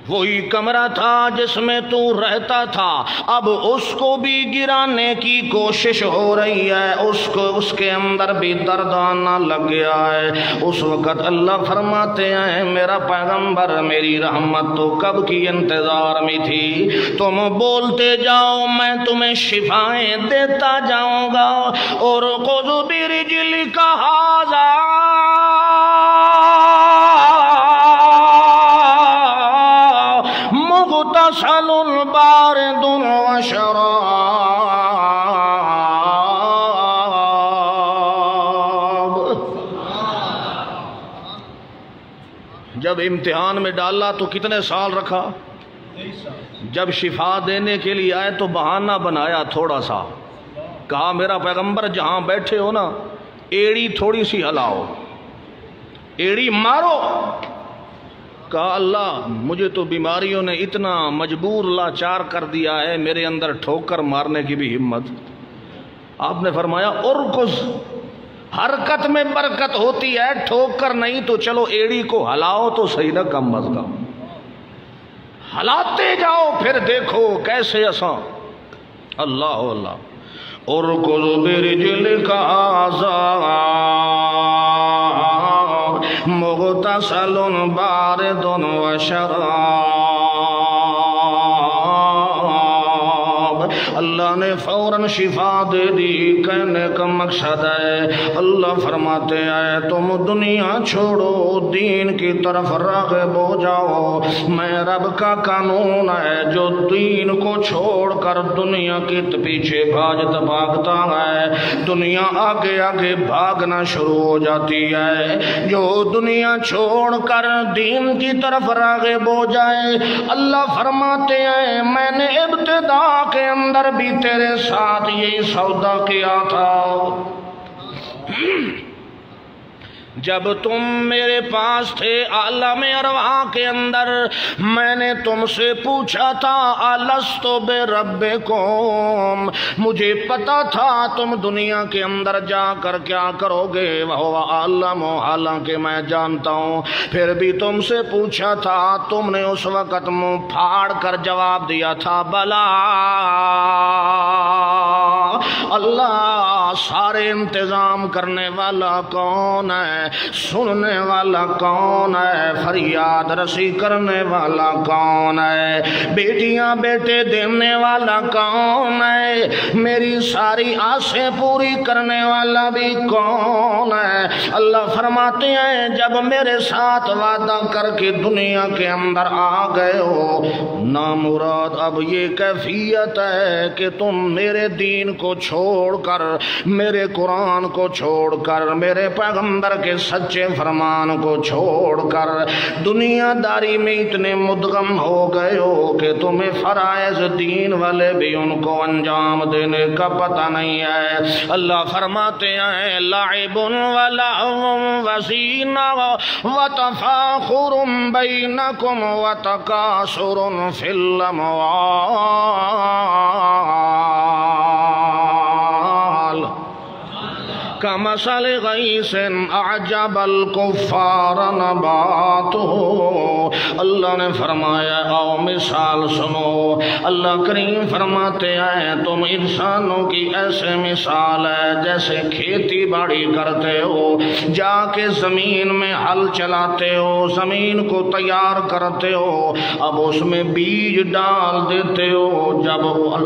وہی کمرہ تھا جس میں تو رہتا تھا، اب اس کو بھی گرانے کی کوشش ہو رہی ہے، اس کے اندر بھی درد آنا لگ گیا ہے۔ اس وقت اللہ فرماتے ہیں میرا پیغمبر میری رحمت تو کب کی انتظار میں تھی، تم بولتے جاؤ میں تمہیں شفائیں دیتا جاؤں گا۔ اور خذ برجلک ھذا مغتسل بارد وشراب۔ جب امتحان میں ڈالا تو کتنے سال رکھا؟ جب شفا دینے کے لیے آئے تو بہانہ بنایا تھوڑا سا، کہا میرا پیغمبر جہاں بیٹھے ہو نا ایڑی تھوڑی سی ہلاؤ، ایڑی مارو۔ کہا اللہ مجھے تو بیماریوں نے اتنا مجبور لاچار کر دیا ہے، میرے اندر ٹھوکر مارنے کی بھی ہمت۔ آپ نے فرمایا ارکض، حرکت میں برکت ہوتی ہے، ٹھوکر نہیں تو چلو ایڑی کو ہلاؤ تو صحیح نہ، کم از کم ہلاتے جاؤ پھر دیکھو کیسے آسان۔ اللہ اللہ، ارکض برجلک ھذا مغتسل بارد وشراب۔ اللہ نے فوراً شفا دے دی۔ کہنے کا مقصد ہے اللہ فرماتے ہیں تم دنیا چھوڑو، دین کی طرف راغب ہو جاؤ۔ میں رب کا قانون ہے جو دین کو چھوڑ کر دنیا کے پیچھے بھاگتا ہے، دنیا آگے آگے بھاگنا شروع ہو جاتی ہے۔ جو دنیا چھوڑ کر دین کی طرف راغب ہو جائے، اللہ فرماتے ہیں میں نے ابتدا کے اندر بھی تیرے ساتھ یہی سودا کیا تھا۔ جب تم میرے پاس تھے عالم ارواح کے اندر، میں نے تم سے پوچھا تھا الست بربکم، مجھے پتا تھا تم دنیا کے اندر جا کر کیا کرو گے، وہ عالم، حالانکہ میں جانتا ہوں۔ پھر بھی تم سے پوچھا تھا، تم نے اس وقت منہ پھاڑ کر جواب دیا تھا بلا۔ اللہ سارے انتظام کرنے والا کون ہے، سننے والا کون ہے، فریاد رسی کرنے والا کون ہے، بیٹیاں بیٹے دینے والا کون ہے، میری ساری آسیں پوری کرنے والا بھی کون ہے۔ اللہ فرماتے ہیں جب میرے ساتھ وعدہ کر کے دنیا کے اندر آ گئے ہو، نامراد اب یہ کیفیت ہے کہ تم میرے دین کو چھوڑ کر، میرے قرآن کو چھوڑ کر، میرے پیغمبر کے سچے فرمان کو چھوڑ کر دنیا داری میں اتنے مدغم ہو گئے ہو کہ تمہیں فرائض دین والے بھی ان کو انجام دینے کا پتہ نہیں ہے۔ اللہ فرماتے ہیں لعب ولہو وزینہ وتفاخر بینکم وتکاثر فی الاموال کمثل غیث اعجب الکفار نباتہ۔ اللہ نے فرمایا آؤ مثال سنو، اللہ کریم فرماتے ہیں تم انسانوں کی ایسے مثال ہے جیسے کھیتی باڑی کرتے ہو، جا کے زمین میں ہل چلاتے ہو، زمین کو تیار کرتے ہو، اب اس میں بیج ڈال دیتے ہو، جب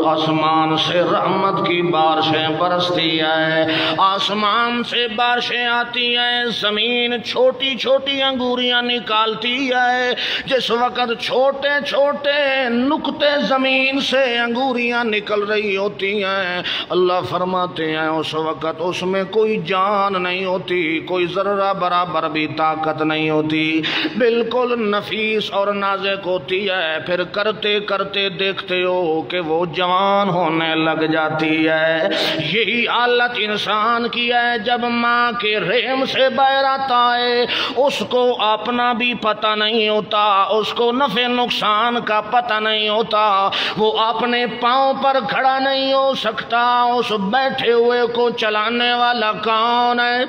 آسمان سے رحمت کی بارشیں برستی ہے، آسمان سے بارشیں آتی ہیں، زمین چھوٹی چھوٹی انگوریاں نکالتی ہے، جس وقت چھوٹے چھوٹے نقطے زمین سے انگوریاں نکل رہی ہوتی ہیں، اللہ فرماتے ہیں اس وقت اس میں کوئی جان نہیں ہوتی، کوئی ذرہ برابر بھی طاقت نہیں ہوتی، بالکل نفیس اور نازک ہوتی ہے، پھر کرتے کرتے دیکھتے ہو کہ وہ جوان ہونے لگ جاتی ہے۔ یہی حالت انسان کی ہے، جب ماں کے رحم سے باہر آتا ہے اس کو اپنا بھی پتہ نہیں ہوتا، اس کو نفع نقصان کا پتہ نہیں ہوتا، وہ اپنے پاؤں پر کھڑا نہیں ہو سکتا، اس بیٹھے ہوئے کو چلانے والا کون ہے؟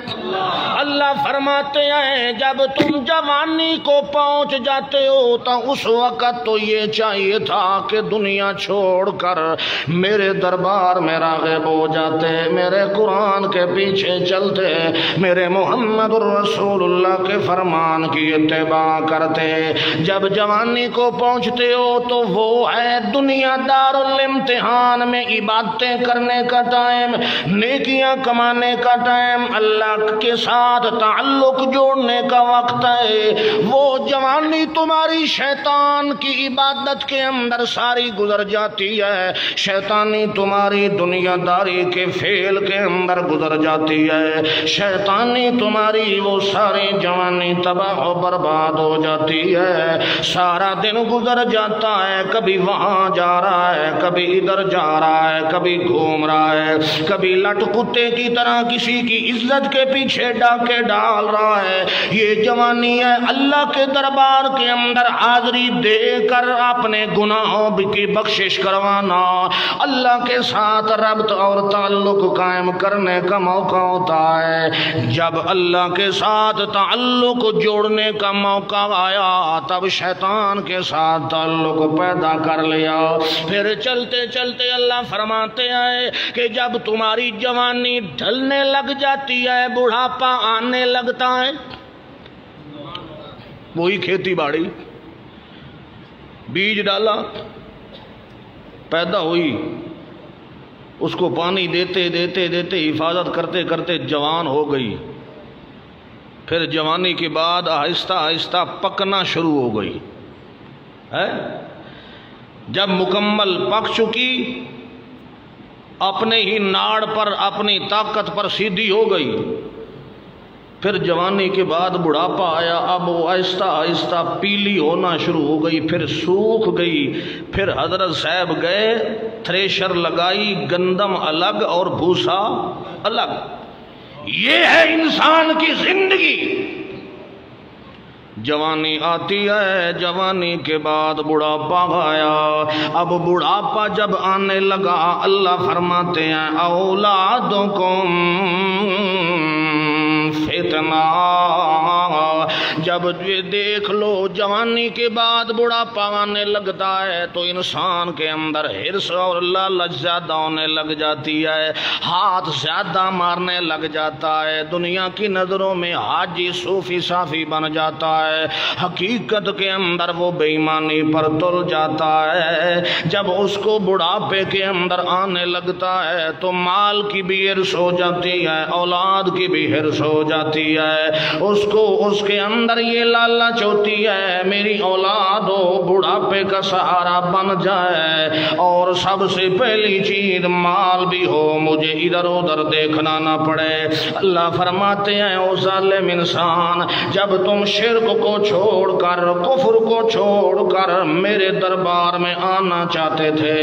اللہ فرماتے ہیں جب تم جوانی کو پہنچ جاتے ہو تو اس وقت تو یہ چاہیے تھا کہ دنیا چھوڑ کر میرے دربار میں راغب ہو جاتے، میرے قرآن کے پیچھے چلتے، میرے محمد الرسول اللہ کے فرمان کی اتباع کرتے۔ جب جوانی کو پہنچتے ہو تو وہ ہے دنیا دار الامتحان میں عبادتیں کرنے کا ٹائم، نیکیاں کمانے کا ٹائم، اللہ کے ساتھ تعلق جوڑنے کا وقت ہے۔ وہ جوانی تمہاری شیطان کی عبادت کے اندر ساری گزر جاتی ہے، شیطانی تمہاری دنیا داری کے فعل کے اندر گزر جاتی ہے، شیطانی تمہاری وہ ساری جوانی تباہ و برباد ہو جاتی ہے، سارا دن گزر جاتا ہے، کبھی وہاں جا رہا ہے، کبھی ادھر جا رہا ہے، کبھی گھوم رہا ہے، کبھی لٹ کتے کی طرح کسی کی عزت کے پیچھے ڈاکے ڈال رہا ہے۔ یہ جوانی ہے اللہ کے دربار کے اندر حاضری دے کر اپنے گناہوں کی بخشش کروانا، اللہ کے ساتھ ربط اور تعلق قائم کرنے کا موقع ہوتا ہے۔ جب اللہ کے ساتھ تعلق جوڑنے کا موقع آیا تب شیطان کے ساتھ تعلق پیدا کر لیا۔ پھر چلتے چلتے اللہ فرماتے ہیں کہ جب تمہاری جوانی ڈھلنے لگ جاتی ہے، بڑھاپا آنے لگتا ہے، وہی کھیتی باڑی، بیج ڈالا، پیدا ہوئی، اس کو پانی دیتے دیتے دیتے حفاظت کرتے کرتے جوان ہو گئی، پھر جوانی کے بعد آہستہ آہستہ پکنا شروع ہو گئی ہے۔ جب مکمل پک چکی، اپنے ہی ناڑ پر اپنی طاقت پر سیدھی ہو گئی، پھر جوانی کے بعد بڑھاپا آیا، اب وہ آہستہ آہستہ پیلی ہونا شروع ہو گئی، پھر سوکھ گئی، پھر حضرت صاحب گئے، تھریشر لگائی، گندم الگ اور بھوسا الگ۔ یہ ہے انسان کی زندگی۔ جوانی آتی ہے، جوانی کے بعد بڑھاپا آیا، اب بڑھاپا جب آنے لگا اللہ فرماتے ہیں اولادکم فتنہ۔ جب دیکھ لو جوانی کے بعد بڑھاپا آنے لگتا ہے تو انسان کے اندر حرص اور لالچ زیادہ ہونے لگ جاتی ہے، ہاتھ زیادہ مارنے لگ جاتا ہے، دنیا کی نظروں میں حاجی صوفی صافی بن جاتا ہے، حقیقت کے اندر وہ بے ایمانی پر تل جاتا ہے۔ جب اس کو بڑھاپے کے اندر آنے لگتا ہے تو مال کی بھی حرص ہو جاتی ہے، اولاد کی بھی حرص ہو جاتی ہے، اس کو اس کے اندر یہ لالچ ہوتی ہے میری اولاد ہو، بڑھاپے کا سہارا بن جائے، اور سب سے پہلی چیز مال بھی ہو، مجھے ادھر ادھر دیکھنا نہ پڑے۔ اللہ فرماتے ہیں او ظالم انسان، جب تم شرک کو چھوڑ کر، کفر کو چھوڑ کر میرے دربار میں آنا چاہتے تھے،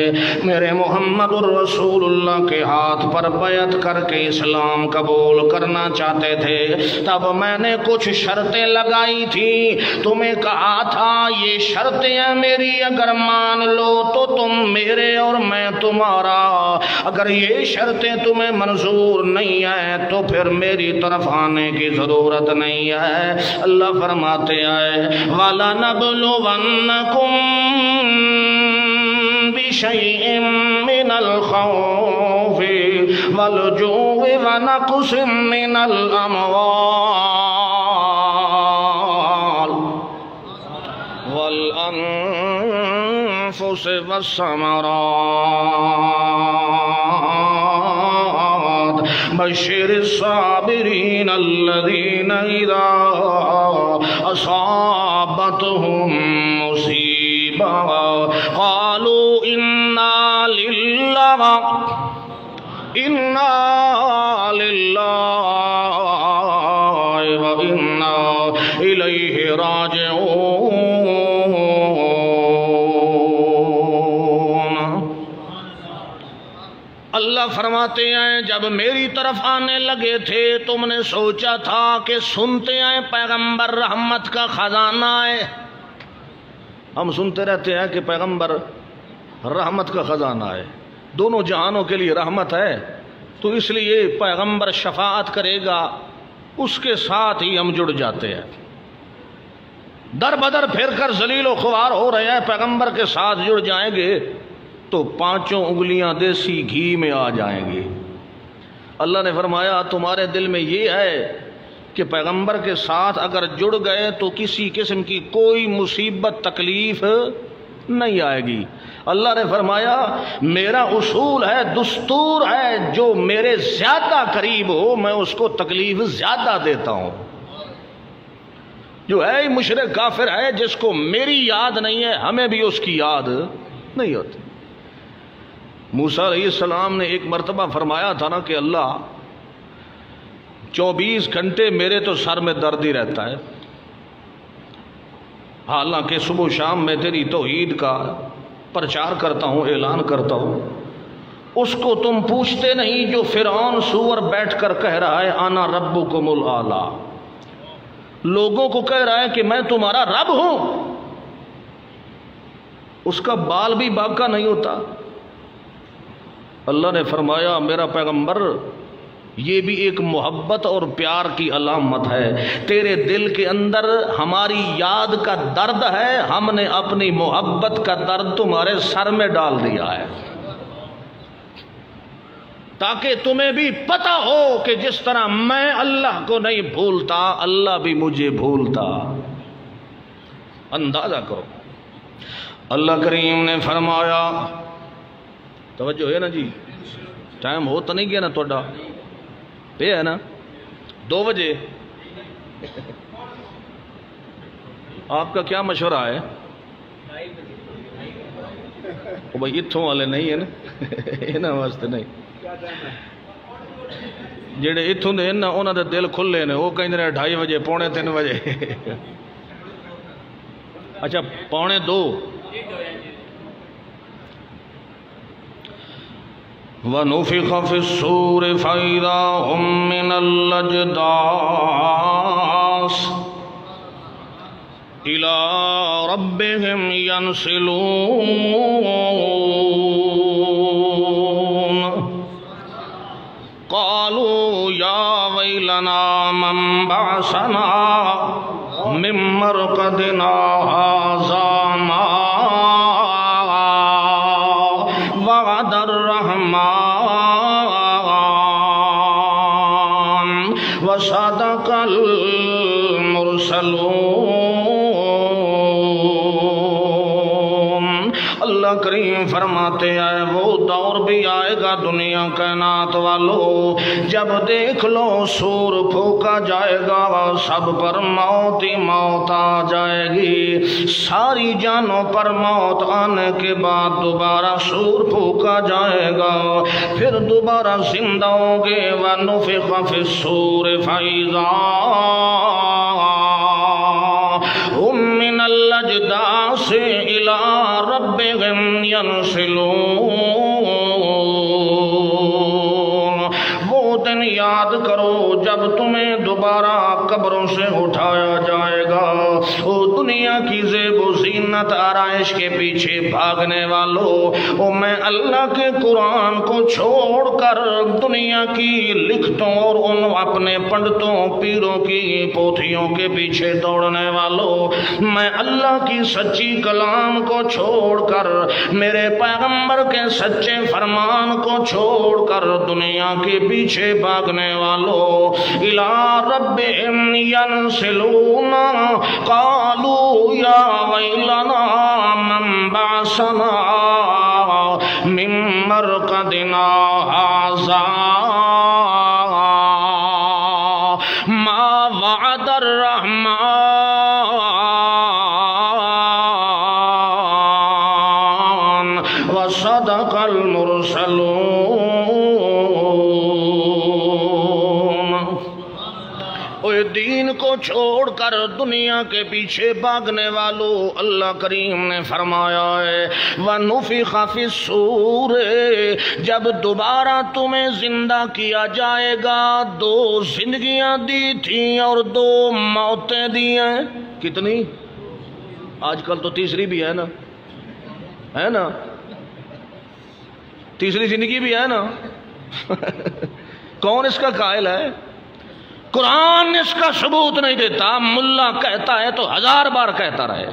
میرے محمد الرسول اللہ کے ہاتھ پر بیعت کر کے اسلام قبول کرنا چاہتے تھے، تب میں نے کچھ شرطیں لگائی تھی، تمہیں کہا تھا یہ شرطیں ہیں میری، اگر مان لو تو تم میرے اور میں تمہارا، اگر یہ شرطیں تمہیں منظور نہیں ہیں تو پھر میری طرف آنے کی ضرورت نہیں ہے۔ اللہ فرماتے ہیں وَلَنَبْلُوَنَّكُمْ بِشَيْءٍ مِّنَ الْخَوْفِ وَالْجُوعِ وَنَقْصٍ مِّنَ الْأَمْوَالِ وَالْأَنفُسِ وَالثَّمَرَاتِ بَشِّرِ الصَّابِرِينَ الَّذِينَ إِذَا أَصَابَتْهُم مُّصِيبَةٌ قَالُوا إِنَّا لِلَّهِ وَإِنَّا إِلَيْهِ راجعون۔ اللہ فرماتے ہیں جب میری طرف آنے لگے تھے تم نے سوچا تھا کہ سنتے ہیں پیغمبر رحمت کا خزانہ ہے، ہم سنتے رہتے ہیں کہ پیغمبر رحمت کا خزانہ ہے، دونوں جہانوں کے لیے رحمت ہے، تو اس لیے پیغمبر شفاعت کرے گا، اس کے ساتھ ہی ہم جڑ جاتے ہیں، در بدر پھر کر ذلیل و خوار ہو رہے ہیں، پیغمبر کے ساتھ جڑ جائیں گے تو پانچوں انگلیاں دیسی گھی میں آ جائیں گی۔ اللہ نے فرمایا تمہارے دل میں یہ ہے کہ پیغمبر کے ساتھ اگر جڑ گئے تو کسی قسم کی کوئی مصیبت تکلیف نہیں آئے گی۔ اللہ نے فرمایا میرا اصول ہے، دستور ہے، جو میرے زیادہ قریب ہو میں اس کو تکلیف زیادہ دیتا ہوں، جو ہے مشرک کافر ہے جس کو میری یاد نہیں ہے ہمیں بھی اس کی یاد نہیں ہوتی۔ موسیٰ علیہ السلام نے ایک مرتبہ فرمایا تھا نا کہ اللہ 24 گھنٹے میرے تو سر میں درد ہی رہتا ہے، حالانکہ صبح و شام میں تیری توحید کا پرچار کرتا ہوں، اعلان کرتا ہوں، اس کو تم پوچھتے نہیں جو فرعون سور بیٹھ کر کہہ رہا ہے انا ربکم الاعلی، لوگوں کو کہہ رہا ہے کہ میں تمہارا رب ہوں، اس کا بال بھی باقا نہیں ہوتا۔ اللہ نے فرمایا میرا پیغمبر یہ بھی ایک محبت اور پیار کی علامت ہے، تیرے دل کے اندر ہماری یاد کا درد ہے، ہم نے اپنی محبت کا درد تمہارے سر میں ڈال دیا ہے تاکہ تمہیں بھی پتہ ہو کہ جس طرح میں اللہ کو نہیں بھولتا اللہ بھی مجھے بھولتا۔ اندازہ کرو، اللہ کریم نے فرمایا، توجہ ہے نا جی، ٹائم ہو تو نہیں گیا نا توڑا یہ ہے نا 2 بجے، آپ کا کیا مشورہ ہے؟ بھائی اتھوں والے نہیں ہے نا انہاں واسطے نہیں، جڑے اتھوں دے نا انہاں دے دل کھلے نے، وہ کہیں 2:30 بجے 2:45 بجے اچھا 2:45 وَنُفِخَ فِي الصُّورِ فَإِذَا هُم مِّنَ الْأَجْدَاثِ إِلَى رَبِّهِمْ يَنْسِلُونَ قَالُوا يَا وَيْلَنَا مَنْ بَعَثَنَا مِنْ مَرْقَدِنَا هَذَا مَا وعد الرحمن وصدق المرسلون۔ اللہ کریم فرماتے ہیں وہ دور بھی آئے گا دنیا کائنات والو جب دیکھ لو سور پھونکا جائے گا، سب پر موت ہی موت آ جائے گی، ساری جانوں پر موت آنے کے بعد دوبارہ سور پھونکا جائے گا، پھر دوبارہ زندہ ہوں گے۔ وَنُفِخَ فِي الصُّورِ فَإِذَا هُم مِّنَ الْأَجْدَاثِ إِلَى رَبِّهِمْ يَنْسِلُونَ۔ وہ دن یاد کرو جب تمہیں دوبارہ قبروں سے اٹھایا جائے گا، وہ دنیا کی زیب و زینت آرائش کے پیچھے بھاگنے والوں، وہ میں اللہ کے قرآن کو چھوڑ کر دنیا کی لکھتوں اور ان اپنے پنڈتوں پیروں کی پوتھیوں کے پیچھے دوڑنے والوں، میں اللہ کی سچی کلام کو چھوڑ کر میرے پیغمبر کے سچے فرمان کو چھوڑ کر دنیا کے پیچھے بھاگنے والوں، اِلَىٰ رَبِّهِمْ يَنْسِلُونَ قَالُوا يَا وَيْلَنَا مَنْ بَعَثَنَا مِنْ مَرْقَدِنَا هَٰذَا مَا وَعَدَ الرَّحْمَنُ وَصَدَقَ الْمُرْسَلُونَ۔ دین کو چھوڑ کر دنیا کے پیچھے بھاگنے والوں، اللہ کریم نے فرمایا ہے وَنُفِخَ فِي الصُّورِ، جب دوبارہ تمہیں زندہ کیا جائے گا، 2 زندگیاں دی تھیں اور 2 موتیں دی ہیں، کتنی؟ آج کل تو تیسری بھی ہے نا، ہے نا، تیسری زندگی بھی ہے نا کون اس کا قائل ہے؟ قرآن اس کا ثبوت نہیں دیتا، ملا کہتا ہے تو 1000 بار کہتا رہے،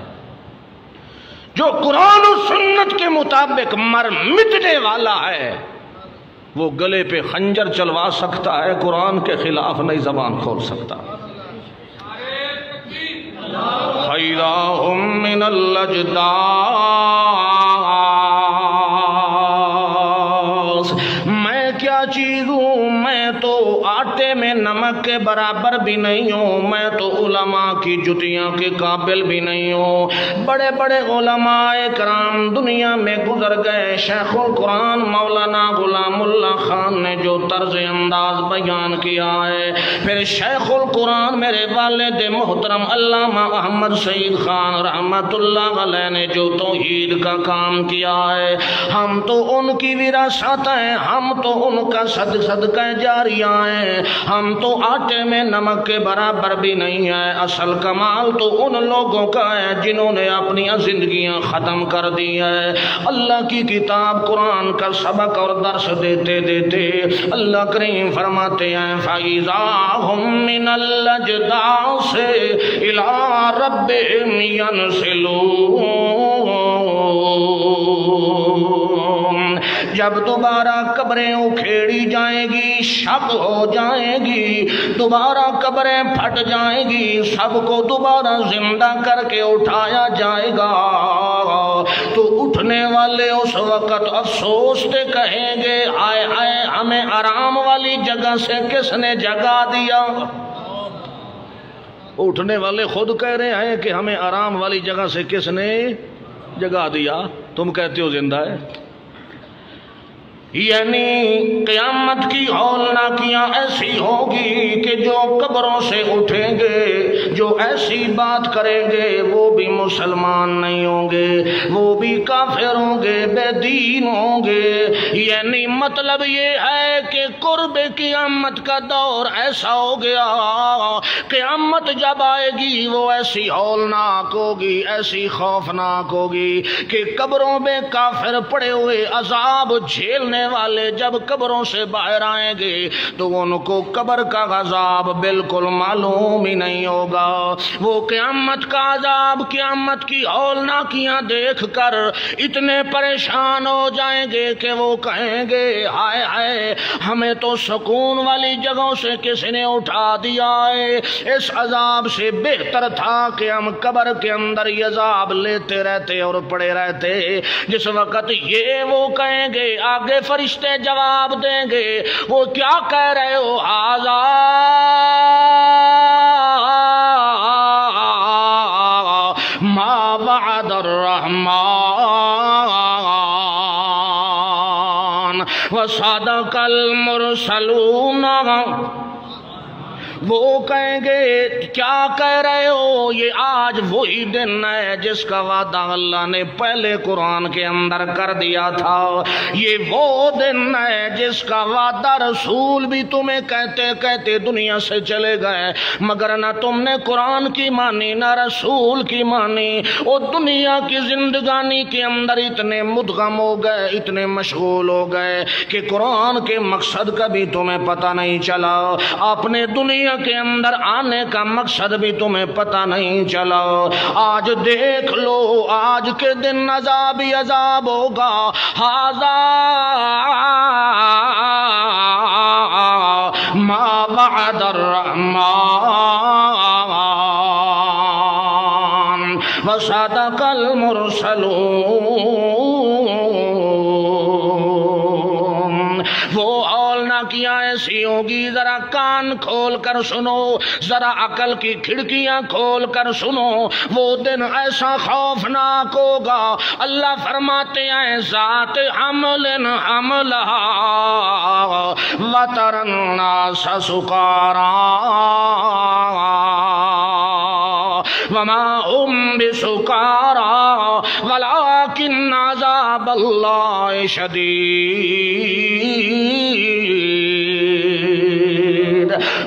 جو قرآن و سنت کے مطابق مر مٹنے والا ہے وہ گلے پہ خنجر چلوا سکتا ہے، قرآن کے خلاف نہیں زبان کھول سکتا۔ فَإِذَا هُم مِّنَ الْأَجْدَاثِ، میں کیا چیز ہوں، میں تو آٹے میں نمک کے برابر بھی نہیں ہوں، میں تو علماء کی جتیاں کے قابل بھی نہیں ہوں۔ بڑے بڑے علماء کرام دنیا میں گزر گئے، شیخ القرآن مولانا غلام اللہ خان نے جو طرز انداز بیان کیا ہے، پھر شیخ القرآن میرے والد محترم علامہ احمد سعید خان رحمت اللہ علیہ نے جو توحید کا کام کیا ہے، ہم تو ان کی وراثت ہیں، ہم تو ان کا صدقہ جاریہ ہیں، ہم تو آٹے میں نمک کے برابر بھی نہیں ہے۔ اصل کمال تو ان لوگوں کا ہے جنہوں نے اپنی زندگیاں ختم کر دی ہے۔ اللہ کی کتاب قرآن کا سبق اور درس دیتے دیتے اللہ کریم فرماتے ہیں فَإِذَا هُم مِّنَ الْأَجْدَاثِ إِلَىٰ رَبِّهِمْ يَنْسِلُونَ۔ جب دوبارہ قبریں اکھیڑی جائیں گی، شب ہو جائیں گی، دوبارہ قبریں پھٹ جائیں گی، سب کو دوبارہ زندہ کر کے اٹھایا جائے گا، تو اٹھنے والے اس وقت افسوس سے کہیں گے آئے آئے ہمیں آرام والی جگہ سے کس نے جگا دیا۔ اٹھنے والے خود کہہ رہے ہیں کہ ہمیں آرام والی جگہ سے کس نے جگا دیا، تم کہتے ہو زندہ ہے۔ یعنی قیامت کی ہولناکیاں ایسی ہوگی کہ جو قبروں سے اٹھیں گے، جو ایسی بات کریں گے، وہ بھی مسلمان نہیں ہوں گے، وہ بھی کافر ہوں گے، بے دین ہوں گے۔ یعنی مطلب یہ ہے کہ قرب قیامت کا دور ایسا ہو گیا، قیامت جب آئے گی وہ ایسی ہولناک ہوگی، ایسی خوفناک ہوگی کہ قبروں میں کافر پڑے ہوئے عذاب جھیلنے والے جب قبروں سے باہر آئیں گے تو ان کو قبر کا عذاب بالکل معلوم ہی نہیں ہوگا۔ وہ قیامت کا عذاب، قیامت کی ہولناکیاں دیکھ کر اتنے پریشان ہو جائیں گے کہ وہ کہیں گے ہائے ہائے ہمیں تو سکون والی جگہوں سے کس نے اٹھا دیا ہے، اس عذاب سے بہتر تھا کہ ہم قبر کے اندر یہ عذاب لیتے رہتے اور پڑے رہتے۔ جس وقت یہ وہ کہیں گے آگے فرشتے جواب دیں گے، وہ کیا کہہ رہے ہو؟ آزا ما وعد الرحمن وصدق المرسلون۔ وہ کہیں گے کیا کہہ رہے ہو، یہ آج وہی دن ہے جس کا وعدہ اللہ نے پہلے قرآن کے اندر کر دیا تھا، یہ وہ دن ہے جس کا وعدہ رسول بھی تمہیں کہتے کہتے دنیا سے چلے گئے، مگر نہ تم نے قرآن کی مانی نہ رسول کی مانی، وہ دنیا کی زندگانی کے اندر اتنے مدغم ہو گئے، اتنے مشغول ہو گئے کہ قرآن کے مقصد کا بھی تمہیں پتہ نہیں چلا، آپ نے دنیا کے اندر آنے کا مقصد بھی تمہیں پتہ نہیں چلا۔ آج دیکھ لو، آج کے دن عذاب ہی عذاب ہوگا۔ ھذا ما وعد الرحمن وصدق المرسلون۔ وہ ہولناکیاں ایسی ہوگی، ذرا کان کھول کر سنو، ذرا عقل کی کھڑکیاں کھول کر سنو، وہ دن ایسا خوفناک ہوگا۔ اللہ فرماتے ہیں ذات حمل حملہا وتری الناس سکارا وما هم بسکارا ولكن عذاب اللہ شدید۔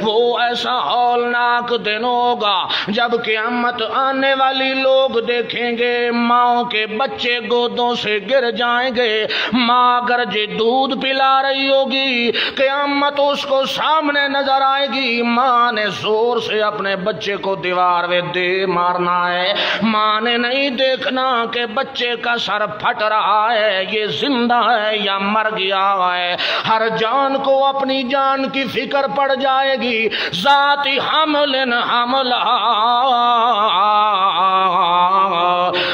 وہ ایسا ہولناک دن ہوگا جب قیامت آنے والی لوگ دیکھیں گے ماں کے بچے گودوں سے گر جائیں گے، ماں اگر جی دودھ پلا رہی ہوگی، قیامت اس کو سامنے نظر آئے گی، ماں نے زور سے اپنے بچے کو دیوار میں دے مارنا ہے، ماں نے نہیں دیکھنا کہ بچے کا سر پھٹ رہا ہے، یہ زندہ ہے یا مر گیا ہے۔ ہر جان کو اپنی جان کی فکر پڑ جائے گی۔ ذات حمل حملہ،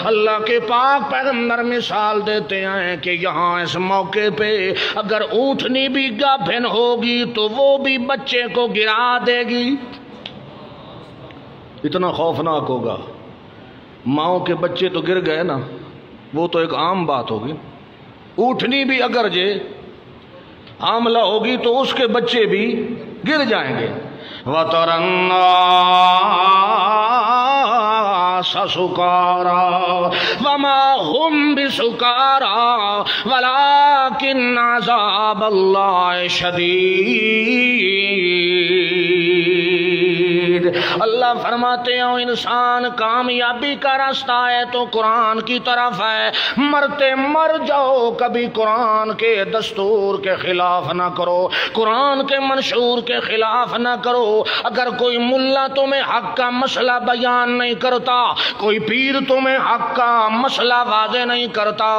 اللہ کے پاک پیغمبر مثال دیتے ہیں کہ یہاں اس موقع پہ اگر اونٹنی بھی گابھن ہوگی تو وہ بھی بچے کو گرا دے گی. اتنا خوفناک ہوگا. ماؤں کے بچے تو گر گئے نا، وہ تو ایک عام بات ہوگی. اونٹنی بھی اگر حاملہ ہوگی تو اس کے بچے بھی گر جائیں گے. وَتَرَى النَّاسَ سُكَارَىٰ وَمَا هُمْ بِسُكَارَىٰ وَلَٰكِنَّ عَذَابَ اللَّهِ شَدِيدٌ. اللہ فرماتے ہیں انسان کامیابی کا راستہ ہے تو قرآن کی طرف ہے. مرتے مر جاؤ، کبھی قرآن کے دستور کے خلاف نہ کرو، قرآن کے منشور کے خلاف نہ کرو. اگر کوئی ملا تمہیں حق کا مسئلہ بیان نہیں کرتا، کوئی پیر تمہیں حق کا مسئلہ واضح نہیں کرتا،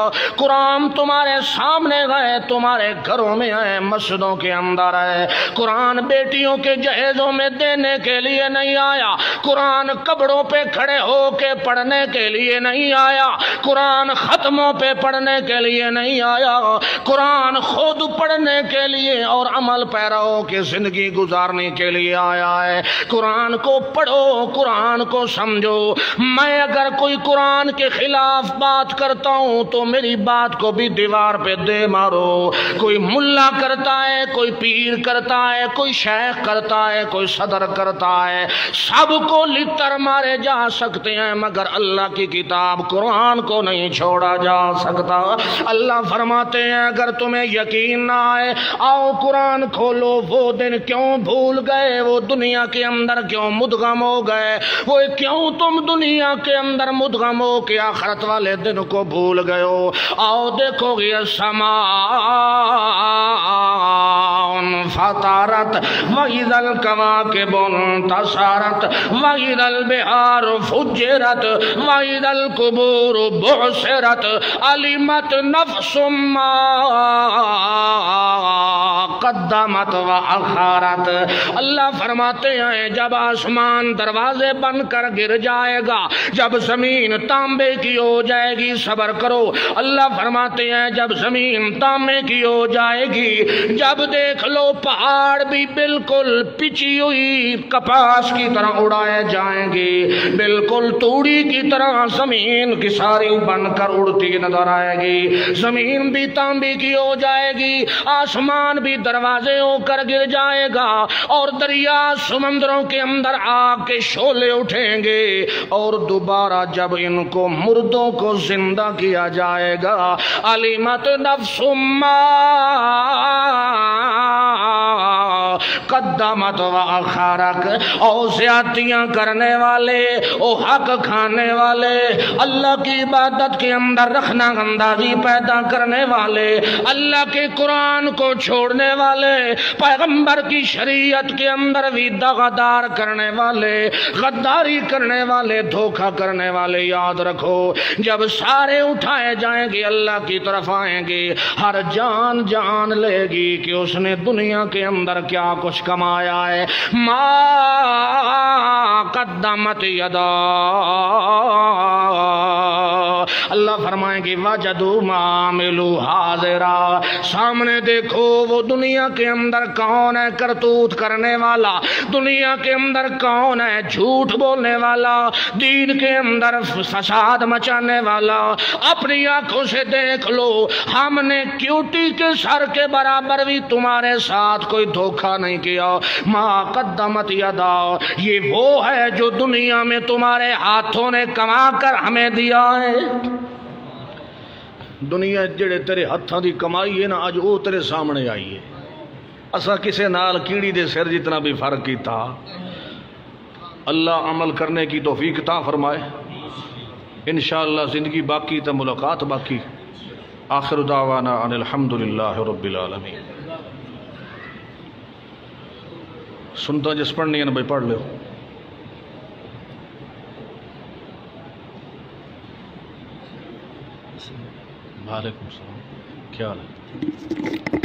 قرآن تمہارے سامنے ہے، تمہارے گھروں میں ہے، مسجدوں کے اندر ہے. قرآن بیٹیوں کے جہیزوں میں دینے کے لیے نہیں آیا، قرآن قبروں پہ کھڑے ہو کے پڑھنے کے لیے نہیں آیا، قرآن ختموں پہ پڑھنے کے لیے نہیں آیا، قرآن خود پڑھنے کے لیے اور عمل پیراؤں کی زندگی گزارنے کے لیے آیا ہے. قرآن کو پڑھو، قرآن کو سمجھو. میں اگر کوئی قرآن کے خلاف بات کرتا ہوں تو میری بات کو بھی دیوار پہ دے مارو. کوئی ملا کرتا ہے، کوئی پیر کرتا ہے، کوئی شیخ کرتا ہے، کوئی صدر کرتا ہے، سب کو لتر مارے جا سکتے ہیں مگر اللہ کی کتاب قرآن کو نہیں چھوڑا جا سکتا. اللہ فرماتے ہیں اگر تمہیں یقین نہ آئے آؤ قرآن کھولو. وہ دن کیوں بھول گئے؟ وہ دنیا کے اندر کیوں مدغم ہو گئے؟ وہ کیوں تم دنیا کے اندر مدغم ہو کہ آخرت والے دن کو بھول گئے ہو؟ آؤ دیکھو گے السماء فطرت وَإِذَا الْكَوَاكِبُ انتَثَرَتْ وَإِذَا الْبِحَارُ فُجِّرَتْ وَإِذَا الْقُبُورُ بُعْثِرَتْ عَلِمَتْ نَفْسٌ مَّا قدمت و اخارت. اللہ فرماتے ہیں جب آسمان دروازے بن کر گر جائے گا، جب زمین تانبے کی ہو جائے گی، صبر کرو. اللہ فرماتے ہیں جب زمین تانبے کی ہو جائے گی، جب دیکھ لو پہاڑ بھی بالکل پچی ہوئی کپاس کی طرح اڑائے جائیں گے، بالکل توڑی کی طرح زمین کی ساری بن کر اڑتی نظر آئے گی. زمین بھی تانبے کی ہو جائے گی، آسمان بھی دروازے ہو کر گر جائے گا، اور دریا سمندروں کے اندر آگ کے شعلے اٹھیں گے، اور دوبارہ جب ان کو مردوں کو زندہ کیا جائے گا علمت نفس ما قدمت و اخارک. او زیادتیاں کرنے والے، او حق کھانے والے، اللہ کی عبادت کے اندر رخنہ اندازی پیدا کرنے والے، اللہ کے قرآن کو چھوڑنے والے، پیغمبر کی شریعت کے اندر بھی دغدار کرنے والے، غداری کرنے والے، دھوکہ کرنے والے، یاد رکھو جب سارے اٹھائے جائیں گے اللہ کی طرف آئیں گے، ہر جان جان لے گی کہ اس نے دنیا کے اندر کیا کچھ کمایا ہے. ما قدمت یدا. اللہ فرمائیں گے وجدوا ما عملوا حاضرا. سامنے دیکھو وہ دنیا کے اندر کون ہے کرتوت کرنے والا، دنیا کے اندر کون ہے جھوٹ بولنے والا، دین کے اندر فساد مچانے والا. اپنی آنکھوں سے دیکھ لو، ہم نے کیوٹی کے سر کے برابر بھی تمہارے ساتھ کوئی دھوکہ نہیں کیا. ما قدمت یدا. یہ وہ ہے جو دنیا میں تمہارے ہاتھوں نے کما کر ہمیں دیا ہے. دنیا جڑے تیرے ہاتھوں دی کمائی ہے نا اج وہ تیرے سامنے آئی ہے. اسا کسے نال کیڑی دے سر جتنا بھی فرق کیتا. اللہ عمل کرنے کی توفیق عطا فرمائے. انشاءاللہ زندگی باقی تا ملاقات باقی. آخر دعوانا ان الحمدللہ رب العالمین. سنتا جس پڑھنی ہے نا بھائی پڑھ لو. وعلیکم السلام، کیا حال ہے؟